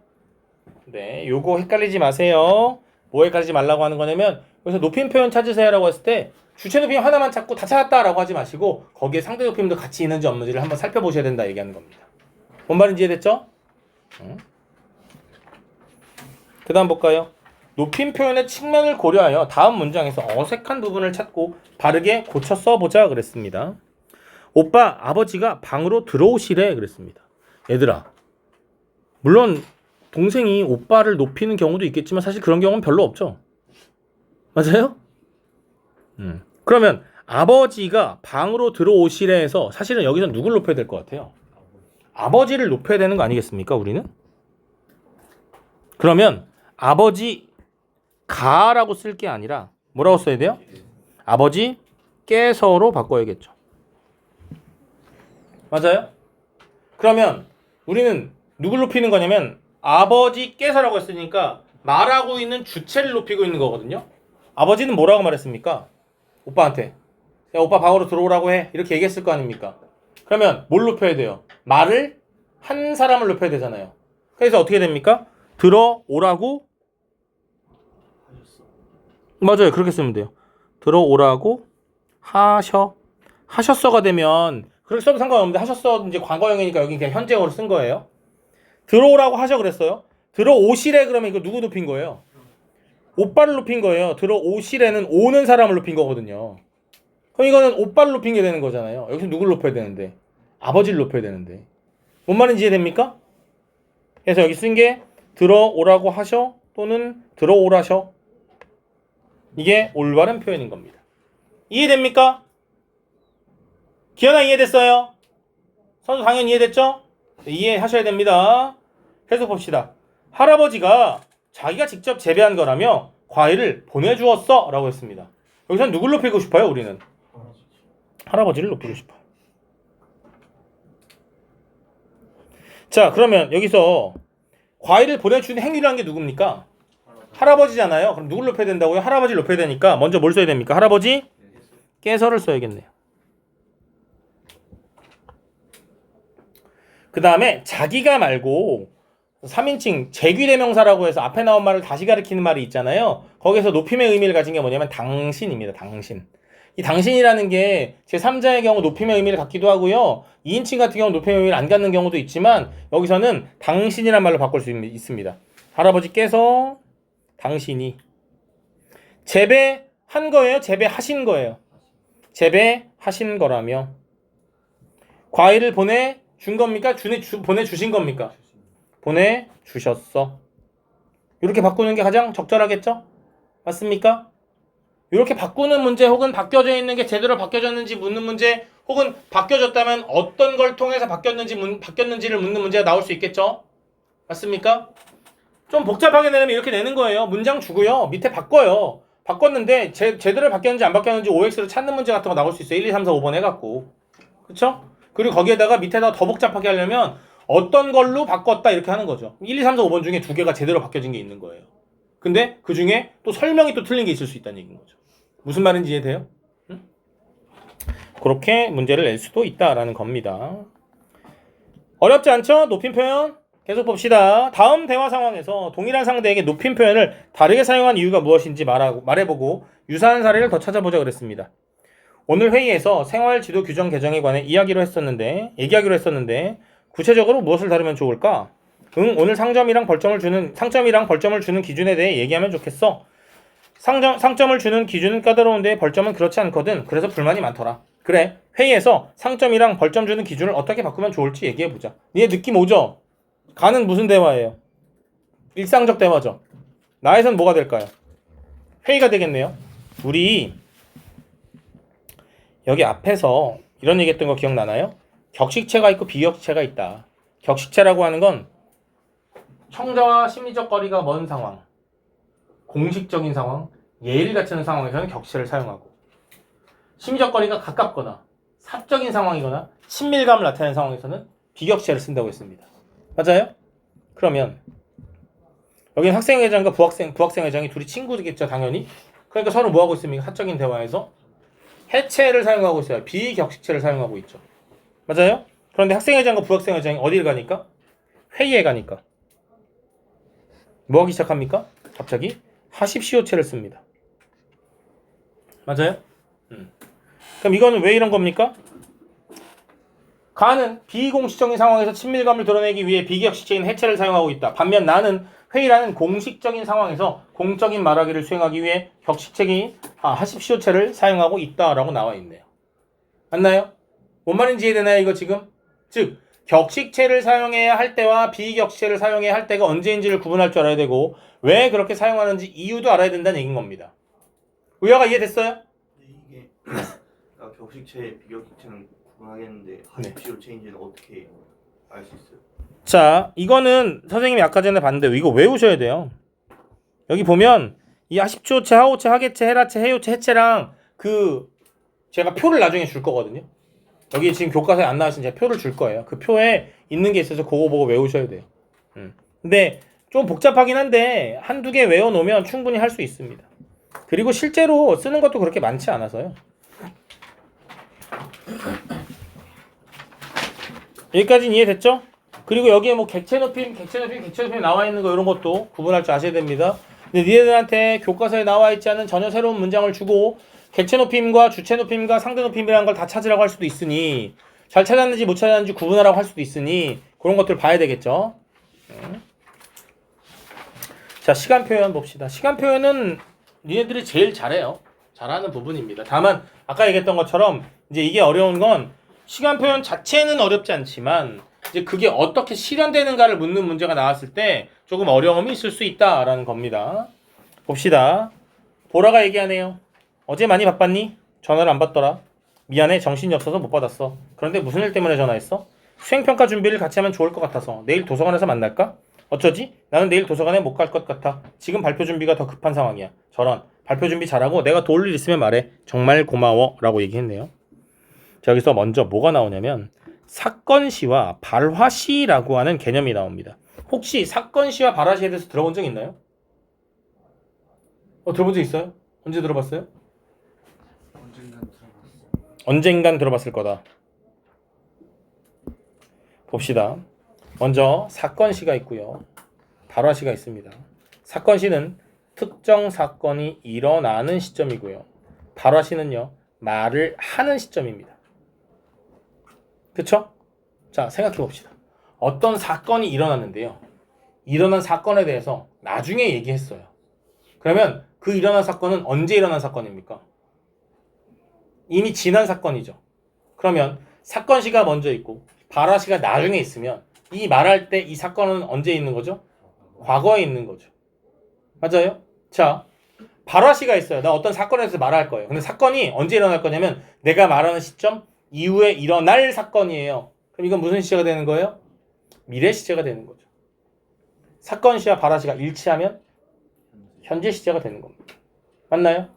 네, 요거 헷갈리지 마세요. 뭐 헷갈리지 말라고 하는 거냐면 여기서 높임 표현 찾으세요라고 했을 때 주체 높임 하나만 찾고 다 찾았다라고 하지 마시고 거기에 상대 높임도 같이 있는지 없는지를 한번 살펴보셔야 된다 얘기하는 겁니다. 뭔 말인지 이해됐죠? 그 다음 볼까요? 높임 표현의 측면을 고려하여 다음 문장에서 어색한 부분을 찾고 바르게 고쳐 써보자 그랬습니다. 오빠 아버지가 방으로 들어오시래 그랬습니다. 얘들아, 물론 동생이 오빠를 높이는 경우도 있겠지만 사실 그런 경우는 별로 없죠. 맞아요? 그러면 아버지가 방으로 들어오시래 해서 사실은 여기서 누굴 높여야 될 것 같아요? 아버지를 높여야 되는 거 아니겠습니까 우리는? 그러면 아버지가라고 쓸 게 아니라 뭐라고 써야 돼요? 아버지께서로 바꿔야겠죠. 맞아요? 그러면 우리는 누굴 높이는 거냐면 아버지께서라고 했으니까 말하고 있는 주체를 높이고 있는 거거든요. 아버지는 뭐라고 말했습니까? 오빠한테 야 오빠 방으로 들어오라고 해 이렇게 얘기했을 거 아닙니까? 그러면 뭘 높여야 돼요? 말을 한 사람을 높여야 되잖아요. 그래서 어떻게 됩니까? 들어오라고 맞아요. 그렇게 쓰면 돼요. 들어오라고 하셨어가 되면 그렇게 써도 상관없는데 하셨어 이제 과거형이니까 여기 그냥 현재형으로 쓴 거예요. 들어오라고 하셔 그랬어요. 들어오시래 그러면 이거 누구 높인 거예요? 오빠를 높인 거예요. 들어오시래는 오는 사람을 높인 거거든요. 그럼 이거는 오빠를 높인 게 되는 거잖아요. 여기서 누굴 높여야 되는데? 아버지를 높여야 되는데. 뭔 말인지 이해됩니까? 그래서 여기 쓴 게 들어오라고 하셔 또는 들어오라셔. 이게 올바른 표현인 겁니다. 이해됩니까? 기현아 이해됐어요? 선수 당연히 이해됐죠? 네, 이해하셔야 됩니다. 해석 봅시다. 할아버지가 자기가 직접 재배한 거라며 과일을 보내주었어 라고 했습니다. 여기서 누굴 높이고 싶어요? 우리는 할아버지를 높이고 싶어요. 자 그러면 여기서 과일을 보내주는 행위라는 게 누굽니까? 할아버지잖아요. 그럼 누굴 높여야 된다고요? 할아버지를 높여야 되니까 먼저 뭘 써야 됩니까? 할아버지께서를 써야겠네요. 그 다음에 자기가 말고 3인칭 재귀대명사라고 해서 앞에 나온 말을 다시 가리키는 말이 있잖아요. 거기서 높임의 의미를 가진 게 뭐냐면 당신입니다. 당신. 이 당신이라는 게 제3자의 경우 높임의 의미를 갖기도 하고요. 2인칭 같은 경우 높임의 의미를 안 갖는 경우도 있지만 여기서는 당신이란 말로 바꿀 수 있습니다. 할아버지께서 당신이 재배한 거예요? 재배하신 거예요? 재배하신 거라며 과일을 보내준 겁니까? 보내주신 겁니까? 보내주셨어. 이렇게 바꾸는 게 가장 적절하겠죠? 맞습니까? 이렇게 바꾸는 문제 혹은 바뀌어져 있는 게 제대로 바뀌어졌는지 묻는 문제 혹은 바뀌어졌다면 어떤 걸 통해서 바뀌었는지를 묻는 문제가 나올 수 있겠죠? 맞습니까? 좀 복잡하게 내려면 이렇게 내는 거예요. 문장 주고요. 밑에 바꿔요. 바꿨는데 제대로 바뀌었는지 안 바뀌었는지 OX를 찾는 문제 같은 거 나올 수 있어요. 1, 2, 3, 4, 5번 해갖고. 그쵸? 그리고 거기에다가 밑에다 더 복잡하게 하려면 어떤 걸로 바꿨다 이렇게 하는 거죠. 1, 2, 3, 4, 5번 중에 두 개가 제대로 바뀌어진 게 있는 거예요. 근데 그 중에 또 설명이 또 틀린 게 있을 수 있다는 얘기인 거죠. 무슨 말인지 이해돼요? 응? 그렇게 문제를 낼 수도 있다라는 겁니다. 어렵지 않죠? 높임 표현 계속 봅시다. 다음 대화 상황에서 동일한 상대에게 높임 표현을 다르게 사용한 이유가 무엇인지 말해보고 유사한 사례를 더 찾아보자 그랬습니다. 오늘 회의에서 생활지도 규정 개정에 관해 얘기하기로 했었는데 구체적으로 무엇을 다루면 좋을까? 오늘 상점이랑 벌점을 주는 기준에 대해 얘기하면 좋겠어. 상점을 주는 기준은 까다로운데 벌점은 그렇지 않거든. 그래서 불만이 많더라. 그래, 회의에서 상점이랑 벌점 주는 기준을 어떻게 바꾸면 좋을지 얘기해보자. 니네 느낌 오죠? 가는 무슨 대화예요? 일상적 대화죠. 나에선 뭐가 될까요? 회의가 되겠네요. 우리 여기 앞에서 이런 얘기했던 거 기억나나요? 격식체가 있고 비격식체가 있다. 격식체라고 하는 건 청자와 심리적 거리가 먼 상황, 공식적인 상황, 예를 갖추는 상황에서는 격식체를 사용하고 심리적 거리가 가깝거나 사적인 상황이거나 친밀감을 나타내는 상황에서는 비격식체를 쓴다고 했습니다. 맞아요? 그러면 여기는 학생회장과 부학생회장이 둘이 친구겠죠, 당연히. 그러니까 서로 뭐 하고 있습니까? 사적인 대화에서 해체를 사용하고 있어요. 비격식체를 사용하고 있죠. 맞아요? 그런데 학생회장과 부학생회장이 어디를 가니까? 회의에 가니까 뭐 하기 시작합니까? 갑자기 하십시오체를 씁니다. 맞아요? 그럼 이거는 왜 이런 겁니까? 가는 비공식적인 상황에서 친밀감을 드러내기 위해 비격식체인 해체를 사용하고 있다. 반면 나는 회의라는 공식적인 상황에서 공적인 말하기를 수행하기 위해 격식체인 하십시오체를 사용하고 있다라고 나와 있네요. 맞나요? 뭔 말인지 이해되나요 이거 지금? 즉 격식체를 사용해야 할 때와 비격식체를 사용해야 할 때가 언제인지를 구분할 줄 알아야 되고 왜 그렇게 사용하는지 이유도 알아야 된다는 얘기인 겁니다. 의아가 이해됐어요? 이게 격식체, 비격식체는 구분하겠는데 하십시오 체인지는 어떻게 알 수 있어요? 자, 이거는 선생님이 아까 전에 봤는데 이거 외우셔야 돼요. 여기 보면 이 하십시오체, 하오체, 하계체, 해라체, 해요체, 해체랑 그 제가 표를 나중에 줄 거거든요. 여기 지금 교과서에 안 나왔으니 제가 표를 줄 거예요. 그 표에 있는 게 있어서 그거 보고 외우셔야 돼요. 근데 좀 복잡하긴 한데 한두 개 외워놓으면 충분히 할 수 있습니다. 그리고 실제로 쓰는 것도 그렇게 많지 않아서요. 여기까지는 이해됐죠? 그리고 여기에 뭐 객체 높임 나와 있는 거 이런 것도 구분할 줄 아셔야 됩니다. 근데 니네들한테 교과서에 나와 있지 않은 전혀 새로운 문장을 주고 객체 높임과 주체 높임과 상대 높임이라는 걸 다 찾으라고 할 수도 있으니 잘 찾았는지 못 찾았는지 구분하라고 할 수도 있으니 그런 것들 봐야 되겠죠. 자, 시간 표현 봅시다. 시간 표현은 니네들이 제일 잘해요. 잘하는 부분입니다. 다만 아까 얘기했던 것처럼 이제 이게 어려운 건 시간 표현 자체는 어렵지 않지만 이제 그게 어떻게 실현되는가를 묻는 문제가 나왔을 때 조금 어려움이 있을 수 있다라는 겁니다. 봅시다. 보라가 얘기하네요. 어제 많이 바빴니? 전화를 안 받더라. 미안해, 정신이 없어서 못 받았어. 그런데 무슨 일 때문에 전화했어? 수행평가 준비를 같이 하면 좋을 것 같아서. 내일 도서관에서 만날까? 어쩌지? 나는 내일 도서관에 못 갈 것 같아. 지금 발표 준비가 더 급한 상황이야. 저런. 발표 준비 잘하고 내가 도울 일 있으면 말해. 정말 고마워. 라고 얘기했네요. 자, 여기서 먼저 뭐가 나오냐면 사건시와 발화시라고 하는 개념이 나옵니다. 혹시 사건시와 발화시에 대해서 들어본 적 있나요? 들어본 적 있어요? 언제 들어봤어요? 언젠간 들어봤을 거다. 봅시다. 먼저 사건시가 있고요. 발화시가 있습니다. 사건시는 특정 사건이 일어나는 시점이고요. 발화시는요. 말을 하는 시점입니다. 그쵸? 자, 생각해 봅시다. 어떤 사건이 일어났는데요. 일어난 사건에 대해서 나중에 얘기했어요. 그러면 그 일어난 사건은 언제 일어난 사건입니까? 이미 지난 사건이죠. 그러면 사건시가 먼저 있고 발화시가 나중에 있으면 이 말할 때 이 사건은 언제 있는 거죠? 과거에 있는 거죠. 맞아요? 자, 발화시가 있어요. 나 어떤 사건에 대해서 말할 거예요. 근데 사건이 언제 일어날 거냐면 내가 말하는 시점 이후에 일어날 사건이에요. 그럼 이건 무슨 시제가 되는 거예요? 미래 시제가 되는 거죠. 사건시와 발화시가 일치하면 현재 시제가 되는 겁니다. 맞나요?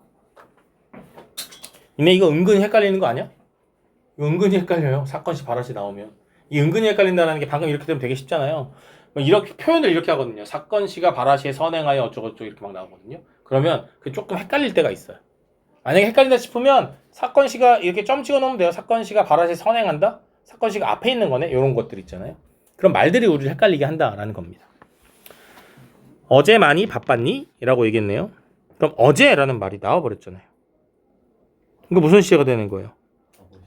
이네 이거 은근히 헷갈리는 거 아니야? 이거 은근히 헷갈려요. 사건시 발화시 나오면. 이 은근히 헷갈린다는 게 방금 이렇게 되면 되게 쉽잖아요. 이렇게 표현을 이렇게 하거든요. 사건시가 발화시에 선행하여 어쩌고저쩌고 이렇게 막 나오거든요. 그러면 그 조금 헷갈릴 때가 있어요. 만약에 헷갈린다 싶으면 사건시가 이렇게 점 찍어 놓으면 돼요. 사건시가 발화시에 선행한다? 사건시가 앞에 있는 거네? 이런 것들 있잖아요. 그런 말들이 우리를 헷갈리게 한다라는 겁니다. 어제 많이 바빴니? 라고 얘기했네요. 그럼 어제라는 말이 나와버렸잖아요. 이거 무슨 시제가 되는 거예요?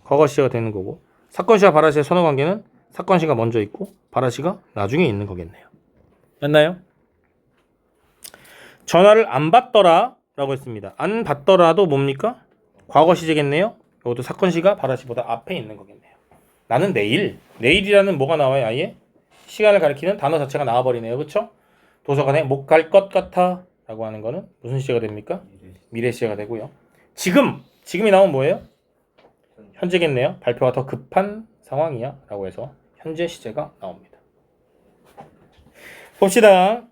과거 시제가 되는 거고 사건시와 발화시의 선호관계는 사건시가 먼저 있고 발화시가 나중에 있는 거겠네요. 맞나요? 전화를 안 받더라 라고 했습니다. 안 받더라도 뭡니까? 과거 시제겠네요. 이것도 사건시가 발화시보다 앞에 있는 거겠네요. 나는 내일이라는 뭐가 나와요? 아예 시간을 가리키는 단어 자체가 나와버리네요. 그쵸? 도서관에 못 갈 것 같아 라고 하는 거는 무슨 시제가 됩니까? 미래 시제가 되고요. 지금이 나오면 뭐예요? 현재겠네요. 발표가 더 급한 상황이야 라고 해서 현재 시제가 나옵니다. 봅시다.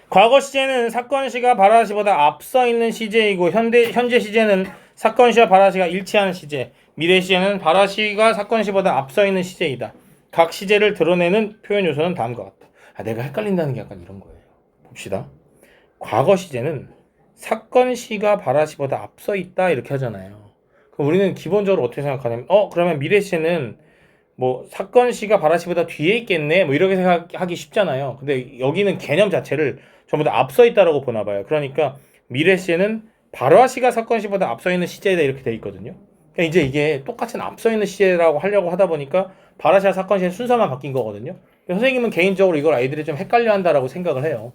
과거 시제는 사건시가 발화시보다 앞서 있는 시제이고 현재 시제는 사건시와 발화시가 일치하는 시제, 미래 시제는 발화시가 사건시보다 앞서 있는 시제이다. 각 시제를 드러내는 표현 요소는 다음과 같다. 내가 헷갈린다는 게 약간 이런 거예요. 봅시다. 과거 시제는 사건 시가 발화 시보다 앞서 있다 이렇게 하잖아요. 그럼 우리는 기본적으로 어떻게 생각하냐면 그러면 미래 시제는 뭐 사건 시가 발화 시보다 뒤에 있겠네 뭐 이렇게 생각하기 쉽잖아요. 근데 여기는 개념 자체를 전부 다 앞서 있다라고 보나 봐요. 그러니까 미래 시제는 발화 시가 사건 시보다 앞서 있는 시제다 이렇게 돼 있거든요. 그러니까 이제 이게 똑같은 앞서 있는 시제라고 하려고 하다 보니까 발화 시와 사건 시의 순서만 바뀐 거거든요. 선생님은 개인적으로 이걸 아이들이 좀 헷갈려 한다라고 생각을 해요.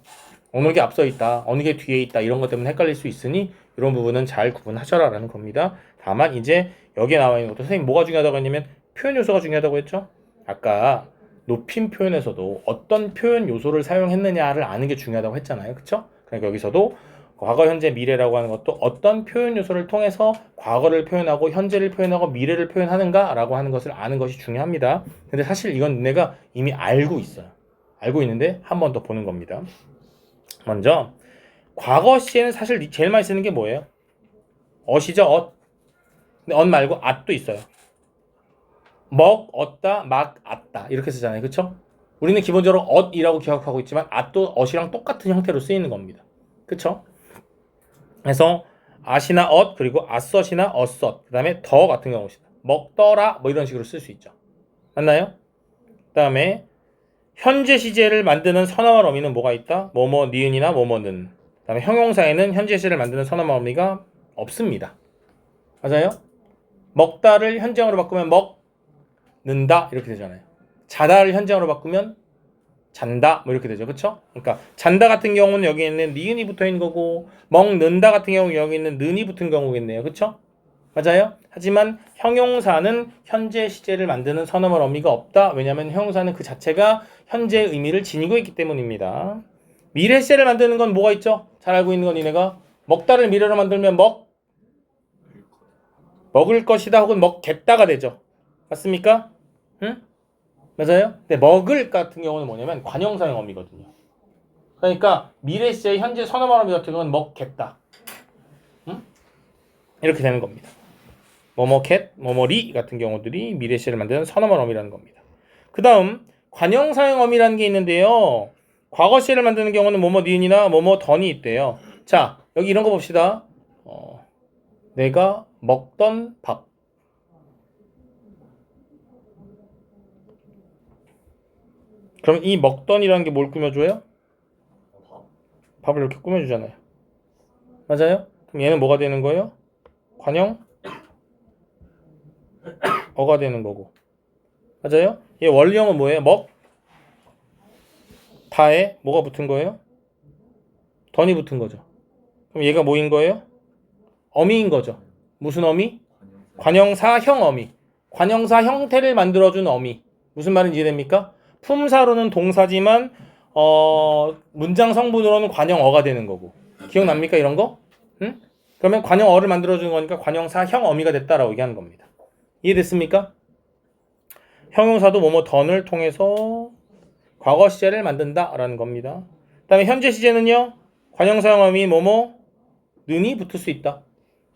어느 게 앞서 있다, 어느 게 뒤에 있다 이런 것 때문에 헷갈릴 수 있으니 이런 부분은 잘 구분하셔라라는 겁니다. 다만 이제 여기에 나와 있는 것도 선생님 뭐가 중요하다고 했냐면 표현 요소가 중요하다고 했죠. 아까 높임 표현에서도 어떤 표현 요소를 사용했느냐를 아는 게 중요하다고 했잖아요. 그쵸? 그러니까 여기서도 과거, 현재, 미래라고 하는 것도 어떤 표현 요소를 통해서 과거를 표현하고 현재를 표현하고 미래를 표현하는가라고 하는 것을 아는 것이 중요합니다. 근데 사실 이건 내가 이미 알고 있어요. 알고 있는데 한 번 더 보는 겁니다. 먼저 과거 시에는 사실 제일 많이 쓰는 게 뭐예요? 엇이죠, 엇. 근데 엇 말고 앗도 있어요. 먹, 얻다, 막, 앗다 이렇게 쓰잖아요. 그쵸? 우리는 기본적으로 엇이라고 기억하고 있지만 앗도 엇이랑 똑같은 형태로 쓰이는 겁니다. 그쵸? 그래서 앗이나 엇 그리고 앗섯이나 엇섯 그 다음에 더 같은 경우 먹더라 뭐 이런 식으로 쓸 수 있죠. 맞나요? 그 다음에 현재 시제를 만드는 선어말 어미는 뭐가 있다? 뭐뭐 니은이나 뭐뭐는. 그 다음에 형용사에는 현재 시제를 만드는 선어말 어미가 없습니다. 맞아요? 먹다를 현재형으로 바꾸면 먹는다 이렇게 되잖아요. 자다를 현재형으로 바꾸면 잔다 뭐 이렇게 되죠. 그쵸? 그러니까 잔다 같은 경우는 여기 있는 니은이 붙어 있는 거고 먹는다 같은 경우 여기 있는 는이 붙은 경우겠네요. 그쵸? 맞아요? 하지만 형용사는 현재 시제를 만드는 선어말 어미가 없다. 왜냐하면 형용사는 그 자체가 현재의 의미를 지니고 있기 때문입니다. 미래 시제를 만드는 건 뭐가 있죠? 잘 알고 있는 건 니네가 먹다를 미래로 만들면 먹을 것이다 혹은 먹겠다가 되죠. 맞습니까? 응? 맞아요? 근데 먹을 같은 경우는 뭐냐면 관형사형 어미거든요. 그러니까 미래 시제 현재 선어말 어미 같은 경우는 먹겠다. 응? 이렇게 되는 겁니다. 뭐뭐캣, 뭐뭐리 같은 경우들이 미래 시제를 만드는 선어말 어미라는 겁니다. 그 다음 관형사형 어미라는 게 있는데요. 과거 시제를 만드는 경우는 뭐뭐 니은이나 뭐뭐 던이 있대요. 자, 여기 이런 거 봅시다. 내가 먹던 밥. 그럼 이 먹던이라는 게 뭘 꾸며줘요? 밥을 이렇게 꾸며주잖아요. 맞아요? 그럼 얘는 뭐가 되는 거예요? 관형 어가 되는 거고. 맞아요? 얘 원리형은 뭐예요? 다에 뭐가 붙은 거예요? 던이 붙은 거죠. 그럼 얘가 뭐인 거예요? 어미인 거죠. 무슨 어미? 관형사형 어미. 관형사 형태를 만들어준 어미. 무슨 말인지 이해됩니까? 품사로는 동사지만 문장 성분으로는 관형어가 되는 거고. 기억납니까 이런 거? 응? 그러면 관형어를 만들어주는 거니까 관형사형 어미가 됐다라고 얘기하는 겁니다. 이해됐습니까? 형용사도 뭐뭐 던을 통해서 과거 시제를 만든다라는 겁니다. 그 다음에 현재 시제는요. 관형사형 어미 뭐뭐 는이 붙을 수 있다.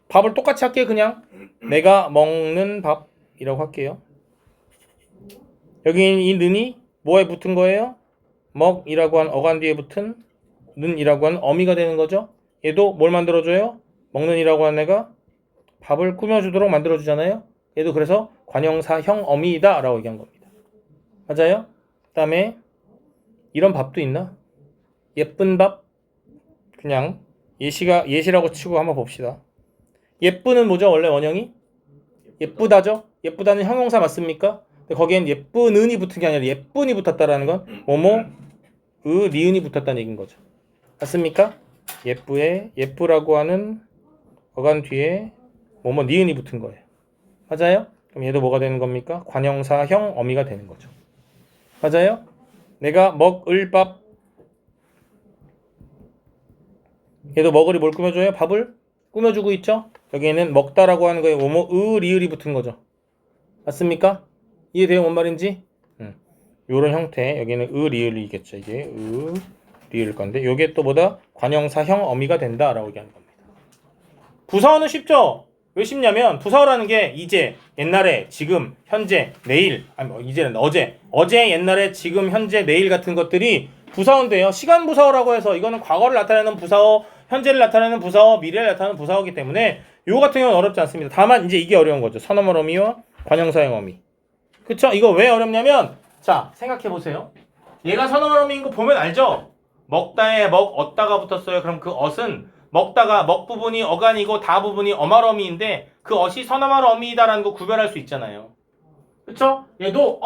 밥을 똑같이 할게요. 그냥 내가 먹는 밥이라고 할게요. 여기 이 는이 뭐에 붙은 거예요? 먹이라고 한 어간 뒤에 붙은 는이라고 하는 어미가 되는 거죠. 얘도 뭘 만들어줘요? 먹는이라고 하는 애가 밥을 꾸며주도록 만들어주잖아요. 얘도 그래서 관형사형 어미이다 라고 얘기한 겁니다. 맞아요? 그 다음에 이런 밥도 있나? 예쁜 밥? 그냥 예시라고 치고 한번 봅시다. 예쁘는 뭐죠? 원래 원형이? 예쁘다죠? 예쁘다는 형용사 맞습니까? 근데 거기엔 예쁘는이 붙은 게 아니라 예쁜이 붙었다라는 건 뭐뭐 니은이 붙었다는 얘기인 거죠. 맞습니까? 예쁘에 예쁘라고 하는 어간 뒤에 뭐뭐 니은이 붙은 거예요. 맞아요? 그럼 얘도 뭐가 되는 겁니까? 관형사형 어미가 되는 거죠. 맞아요? 내가 먹을 밥. 얘도 먹을이 뭘 꾸며줘요? 밥을 꾸며주고 있죠? 여기에는 먹다라고 하는 거에 뭐뭐 리을이 붙은 거죠. 맞습니까? 이해돼요? 뭔 말인지? 요런 형태. 여기는 리을이겠죠. 이게 리을 건데 요게 또 뭐다? 관형사형 어미가 된다라고 얘기하는 겁니다. 부사어는 쉽죠? 왜 쉽냐면 부사어라는 게 이제, 옛날에, 지금, 현재, 내일, 아니 뭐 이제는 어제, 옛날에, 지금, 현재, 내일 같은 것들이 부사어인데요. 시간 부사어라고 해서 이거는 과거를 나타내는 부사어, 현재를 나타내는 부사어, 미래를 나타내는 부사어이기 때문에 요 같은 경우는 어렵지 않습니다. 다만 이제 이게 어려운 거죠. 선어말 어미와 관형사형 어미. 그쵸? 이거 왜 어렵냐면 자 생각해 보세요. 얘가 선어말 어미인 거 보면 알죠? 먹다에 먹, 얻다가 붙었어요. 그럼 그 얻은 먹다가 먹 부분이 어간이고 다 부분이 어말 어미인데 그 얻이 선어말 어미이다라는 거 구별할 수 있잖아요. 그쵸? 얘도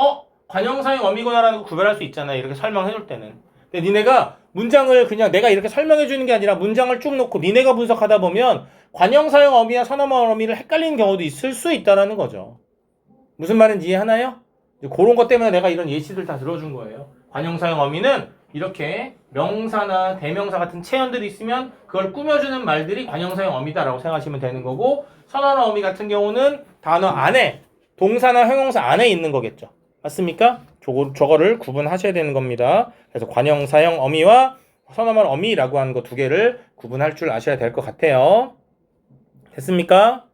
관형사형 어미구나라는 거 구별할 수 있잖아요. 이렇게 설명해 줄 때는. 근데 니네가 문장을 그냥 내가 이렇게 설명해 주는 게 아니라 문장을 쭉 놓고 니네가 분석하다 보면 관형사형 어미와 선어말 어미를 헷갈리는 경우도 있을 수 있다라는 거죠. 무슨 말인지 이해하나요? 그런 것 때문에 내가 이런 예시들 다 들어준 거예요. 관형사형 어미는 이렇게 명사나 대명사 같은 체현들이 있으면 그걸 꾸며주는 말들이 관형사형 어미다라고 생각하시면 되는 거고 선어말 어미 같은 경우는 단어 안에 동사나 형용사 안에 있는 거겠죠. 맞습니까? 저거를 구분하셔야 되는 겁니다. 그래서 관형사형 어미와 선어말 어미라고 하는 거 두 개를 구분할 줄 아셔야 될 것 같아요. 됐습니까?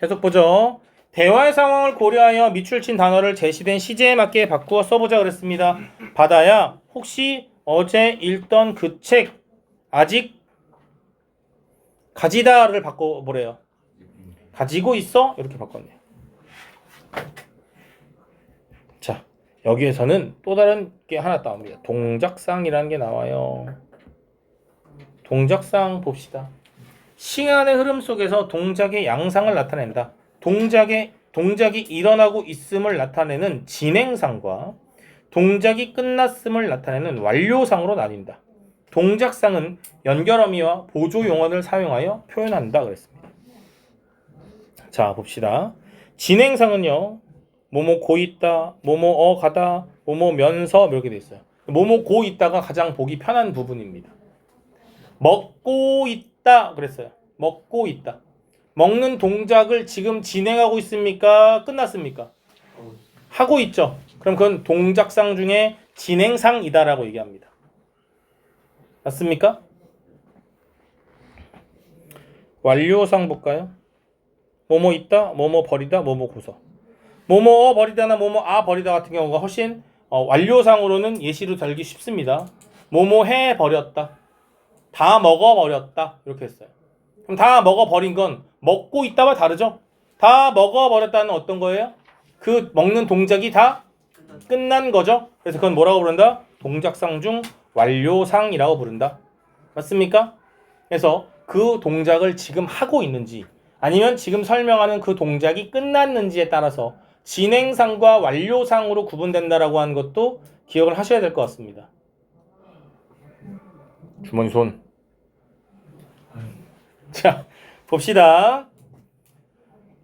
계속 보죠. 대화의 상황을 고려하여 밑줄 친 단어를 제시된 시제에 맞게 바꾸어 써보자 그랬습니다. 바다야, 혹시 어제 읽던 그 책 아직 가지다를 바꿔보래요. 가지고 있어? 이렇게 바꿨네요. 자, 여기에서는 또 다른 게 하나 나옵니다. 동작상이라는 게 나와요. 동작상 봅시다. 시간의 흐름 속에서 동작의 양상을 나타낸다. 동작이 일어나고 있음을 나타내는 진행상과 동작이 끝났음을 나타내는 완료상으로 나뉜다. 동작상은 연결어미와 보조 용언을 사용하여 표현한다 그랬습니다. 자, 봅시다. 진행상은요. 뭐뭐 고 있다, 뭐뭐 가다, 뭐뭐 면서 이렇게 돼 있어요. 뭐뭐 고 있다가 가장 보기 편한 부분입니다. 먹고 있다 그랬어요. 먹고 있다. 먹는 동작을 지금 진행하고 있습니까? 끝났습니까? 하고 있죠. 그럼 그건 동작상 중에 진행상이다라고 얘기합니다. 맞습니까? 완료상 볼까요? 뭐뭐 있다, 뭐뭐 버리다, 뭐뭐 고서. 뭐뭐 버리다나 뭐뭐 버리다 같은 경우가 훨씬 완료상으로는 예시로 들기 쉽습니다. 뭐뭐 해 버렸다. 다 먹어 버렸다. 이렇게 했어요. 그럼 다 먹어 버린 건 먹고 있다와 다르죠? 다 먹어 버렸다는 어떤 거예요? 그 먹는 동작이 다 끝난 거죠? 그래서 그건 뭐라고 부른다? 동작상 중 완료상이라고 부른다. 맞습니까? 그래서 그 동작을 지금 하고 있는지 아니면 지금 설명하는 그 동작이 끝났는지에 따라서 진행상과 완료상으로 구분된다라고 하는 것도 기억을 하셔야 될 것 같습니다. 주머니 손. 자, 봅시다.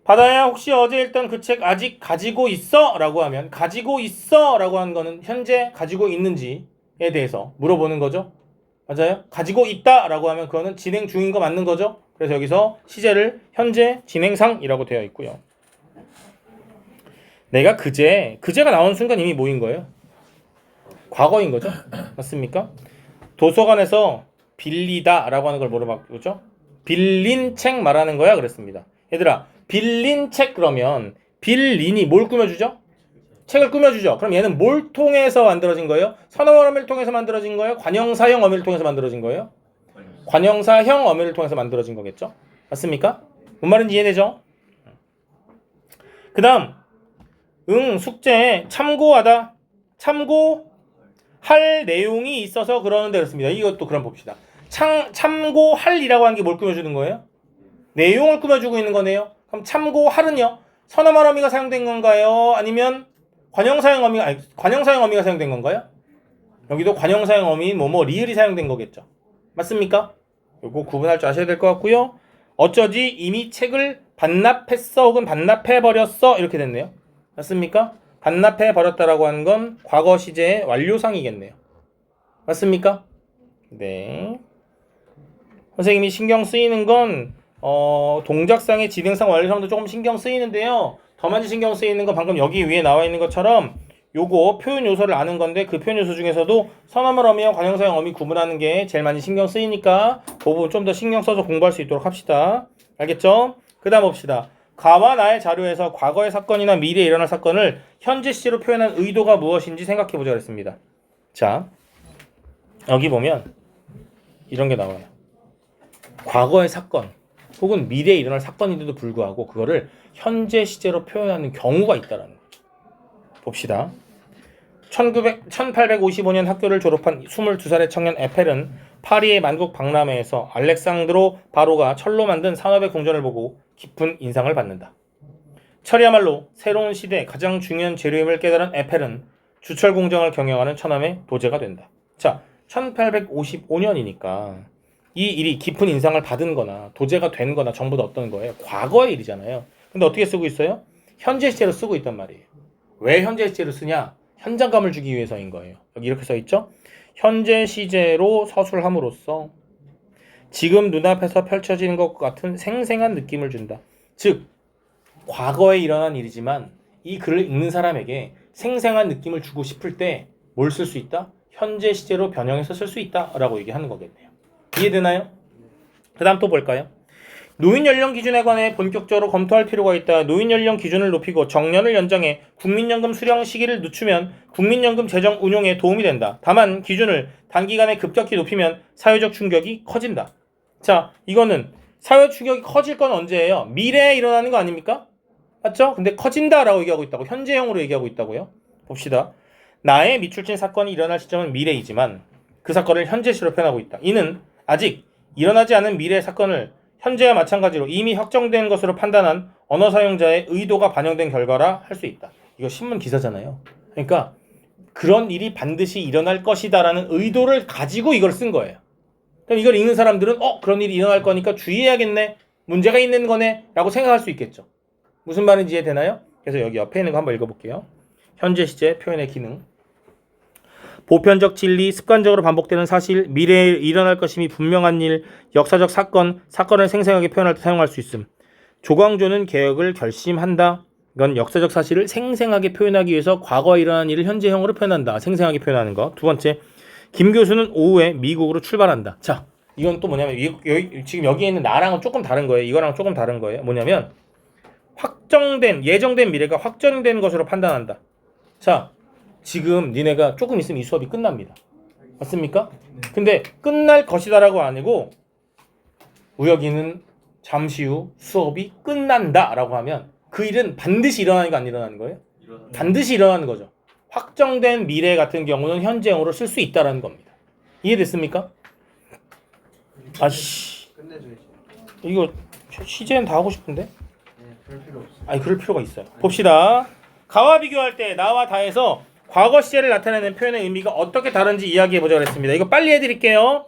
바다야, 혹시 어제 읽던 그 책 아직 가지고 있어? 라고 하면 가지고 있어? 라고 하는 거는 현재 가지고 있는지에 대해서 물어보는 거죠. 맞아요? 가지고 있다 라고 하면 그거는 진행 중인 거 맞는 거죠. 그래서 여기서 시제를 현재 진행상이라고 되어 있고요. 내가 그제가 나온 순간 이미 뭐인 거예요? 과거인 거죠. 맞습니까? 도서관에서 빌리다 라고 하는 걸 뭐로 바꾸죠? 빌린 책 말하는 거야 그랬습니다. 얘들아, 빌린 책 그러면 빌린이 뭘 꾸며주죠? 책을 꾸며주죠. 그럼 얘는 뭘 통해서 만들어진 거예요? 선어말 어미를 통해서 만들어진 거예요? 관형사형 어미를 통해서 만들어진 거예요? 관형사형 어미를 통해서 만들어진 거겠죠? 맞습니까? 뭔 말인지 이해되죠? 그 다음 숙제에 참고하다, 참고할 내용이 있어서 그러는데 그렇습니다. 이것도 그럼 봅시다. 참고할이라고 하는 게 뭘 꾸며주는 거예요? 내용을 꾸며주고 있는 거네요. 그럼 참고할은요? 선어말 어미가 사용된 건가요? 아니면 관형사형 어미가 사용된 건가요? 여기도 관형사형 어미인 리을이 사용된 거겠죠. 맞습니까? 이거 구분할 줄 아셔야 될 것 같고요. 어쩌지 이미 책을 반납했어 혹은 반납해버렸어 이렇게 됐네요. 맞습니까? 반납해버렸다라고 하는 건 과거 시제의 완료상이겠네요. 맞습니까? 네. 선생님이 신경 쓰이는 건 동작상의 진행상 완료상도 조금 신경 쓰이는데요. 더 많이 신경 쓰이는 건 방금 여기 위에 나와 있는 것처럼 요거 표현 요소를 아는 건데 그 표현 요소 중에서도 선어말 어미와 관형사형 어미 구분하는 게 제일 많이 신경 쓰이니까 그 부분 좀 더 신경 써서 공부할 수 있도록 합시다. 알겠죠? 그 다음 봅시다. 가와 나의 자료에서 과거의 사건이나 미래에 일어날 사건을 현재 시제로 표현한 의도가 무엇인지 생각해보자 그랬습니다. 자, 여기 보면 이런 게 나와요. 과거의 사건 혹은 미래에 일어날 사건인데도 불구하고 그거를 현재 시제로 표현하는 경우가 있다라는 거예요. 봅시다. 1855년 학교를 졸업한 22살의 청년 에펠은 파리의 만국 박람회에서 알렉산드로 바로가 철로 만든 산업의 궁전을 보고 깊은 인상을 받는다. 철이야말로 새로운 시대의 가장 중요한 재료임을 깨달은 에펠은 주철 공장을 경영하는 처남의 도제가 된다. 자, 1855년이니까 이 일이 깊은 인상을 받은 거나 도제가 된 거나 전부 다 어떤 거예요? 과거의 일이잖아요. 근데 어떻게 쓰고 있어요? 현재 시제로 쓰고 있단 말이에요. 왜 현재 시제로 쓰냐? 현장감을 주기 위해서인 거예요. 여기 이렇게 써 있죠? 현재 시제로 서술함으로써 지금 눈앞에서 펼쳐지는 것 같은 생생한 느낌을 준다. 즉, 과거에 일어난 일이지만 이 글을 읽는 사람에게 생생한 느낌을 주고 싶을 때 뭘 쓸 수 있다? 현재 시제로 변형해서 쓸 수 있다라고 얘기하는 거겠네요. 이해되나요? 그 다음 또 볼까요? 노인 연령 기준에 관해 본격적으로 검토할 필요가 있다. 노인 연령 기준을 높이고 정년을 연장해 국민연금 수령 시기를 늦추면 국민연금 재정 운용에 도움이 된다. 다만 기준을 단기간에 급격히 높이면 사회적 충격이 커진다. 자, 이거는 사회 충격이 커질 건 언제예요? 미래에 일어나는 거 아닙니까? 맞죠? 근데 커진다라고 얘기하고 있다고, 현재형으로 얘기하고 있다고요. 봅시다. 나의 미출진 사건이 일어날 시점은 미래이지만 그 사건을 현재시로 표현하고 있다. 이는 아직 일어나지 않은 미래의 사건을 현재와 마찬가지로 이미 확정된 것으로 판단한 언어 사용자의 의도가 반영된 결과라 할 수 있다. 이거 신문 기사잖아요. 그러니까 그런 일이 반드시 일어날 것이다라는 의도를 가지고 이걸 쓴 거예요. 그럼 이걸 읽는 사람들은 그런 일이 일어날 거니까 주의해야겠네. 문제가 있는 거네. 라고 생각할 수 있겠죠. 무슨 말인지 이해되나요? 그래서 여기 옆에 있는 거 한번 읽어볼게요. 현재 시제 표현의 기능. 보편적 진리, 습관적으로 반복되는 사실, 미래에 일어날 것임이 분명한 일, 역사적 사건, 사건을 생생하게 표현할 때 사용할 수 있음. 조광조는 개혁을 결심한다. 이건 역사적 사실을 생생하게 표현하기 위해서 과거에 일어난 일을 현재형으로 표현한다. 생생하게 표현하는 거. 두 번째, 김 교수는 오후에 미국으로 출발한다. 자, 이건 또 뭐냐면 지금 여기에 있는 나랑은 조금 다른 거예요. 이거랑 조금 다른 거예요. 뭐냐면 예정된 미래가 확정된 것으로 판단한다. 자, 지금 니네가 조금 있으면 이 수업이 끝납니다. 맞습니까? 근데 끝날 것이다라고 아니고 우혁이는 잠시 후 수업이 끝난다라고 하면 그 일은 반드시 일어나는 거 안 일어나는 거예요? 반드시 일어나는 거죠. 확정된 미래 같은 경우는 현재형으로 쓸 수 있다라는 겁니다. 이해됐습니까? 아씨, 끝내줘야지. 이거 시제는 다 하고 싶은데? 네, 그럴 필요 없어. 아니 그럴 필요가 있어요. 봅시다. 가와 비교할 때 나와 다에서 과거 시제를 나타내는 표현의 의미가 어떻게 다른지 이야기해보자 그랬습니다. 이거 빨리 해드릴게요.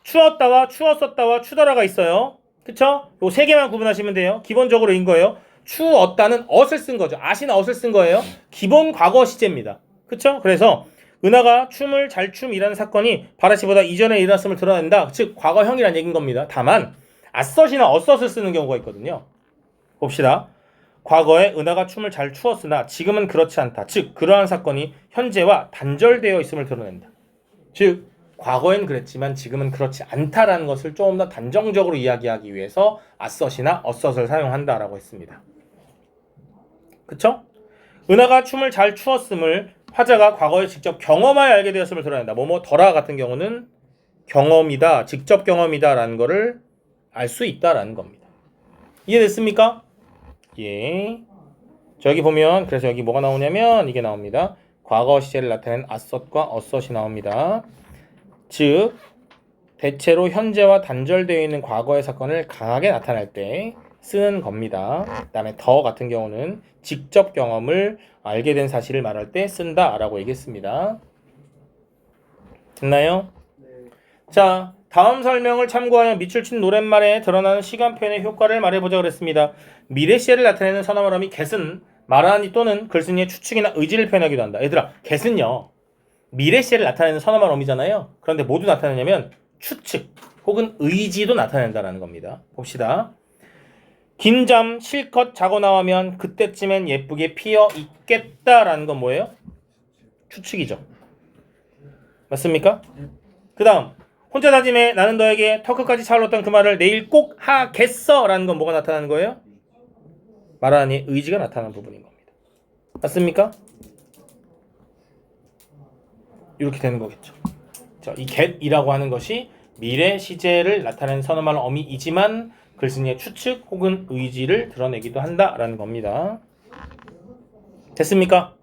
추었다와 추었었다와 추더라가 있어요. 그쵸? 요 세 개만 구분하시면 돼요. 기본적으로 인 거예요. 추었다는 엇을 쓴 거죠. 아시나 엇을 쓴 거예요. 기본 과거 시제입니다. 그쵸? 그래서 은하가 춤을 잘 춤이라는 사건이 바라시보다 이전에 일어났음을 드러낸다. 즉 과거형이라는 얘기인 겁니다. 다만 앗섯이나 엇섯을 쓰는 경우가 있거든요. 봅시다. 과거에 은하가 춤을 잘 추었으나 지금은 그렇지 않다. 즉 그러한 사건이 현재와 단절되어 있음을 드러낸다. 즉 과거엔 그랬지만 지금은 그렇지 않다라는 것을 조금 더 단정적으로 이야기하기 위해서 앗섯이나 엇섯을 사용한다라고 했습니다. 그쵸? 은하가 춤을 잘 추었음을 화자가 과거에 직접 경험하여 알게 되었음을 드러낸다. 더라 같은 경우는 경험이다, 직접 경험이다라는 거를 알 수 있다라는 겁니다. 이해됐습니까? 예. 저기 보면 그래서 여기 뭐가 나오냐면 이게 나옵니다. 과거 시제를 나타낸 앗섯과 엇섯이 나옵니다. 즉 대체로 현재와 단절되어 있는 과거의 사건을 강하게 나타낼 때 쓰는 겁니다. 그 다음에 더 같은 경우는 직접 경험을 알게 된 사실을 말할 때 쓴다라고 얘기했습니다. 됐나요? 네. 자, 다음 설명을 참고하여 밑줄 친 노랫말에 드러나는 시간 표현의 효과를 말해보자 그랬습니다. 미래 시제를 나타내는 서너말음이 get은 말하니 또는 글쓴이의 추측이나 의지를 표현하기도 한다. 얘들아, get은요 미래 시제를 나타내는 서너말음이잖아요. 그런데 모두 나타내냐면 추측 혹은 의지도 나타낸다는 겁니다. 봅시다. 긴 잠 실컷 자고 나오면 그때쯤엔 예쁘게 피어 있겠다라는 건 뭐예요? 추측이죠. 맞습니까? 그 다음 혼자 다짐해 나는 너에게 턱끝까지 차올랐던 그 말을 내일 꼭 하겠어 라는 건 뭐가 나타나는 거예요? 말하는 이의 의지가 나타나는 부분인 겁니다. 맞습니까? 이렇게 되는 거겠죠. 자, 이 get이라고 하는 것이 미래 시제를 나타내는 선언말 어미이지만 글쓴이의 추측 혹은 의지를 드러내기도 한다라는 겁니다. 됐습니까?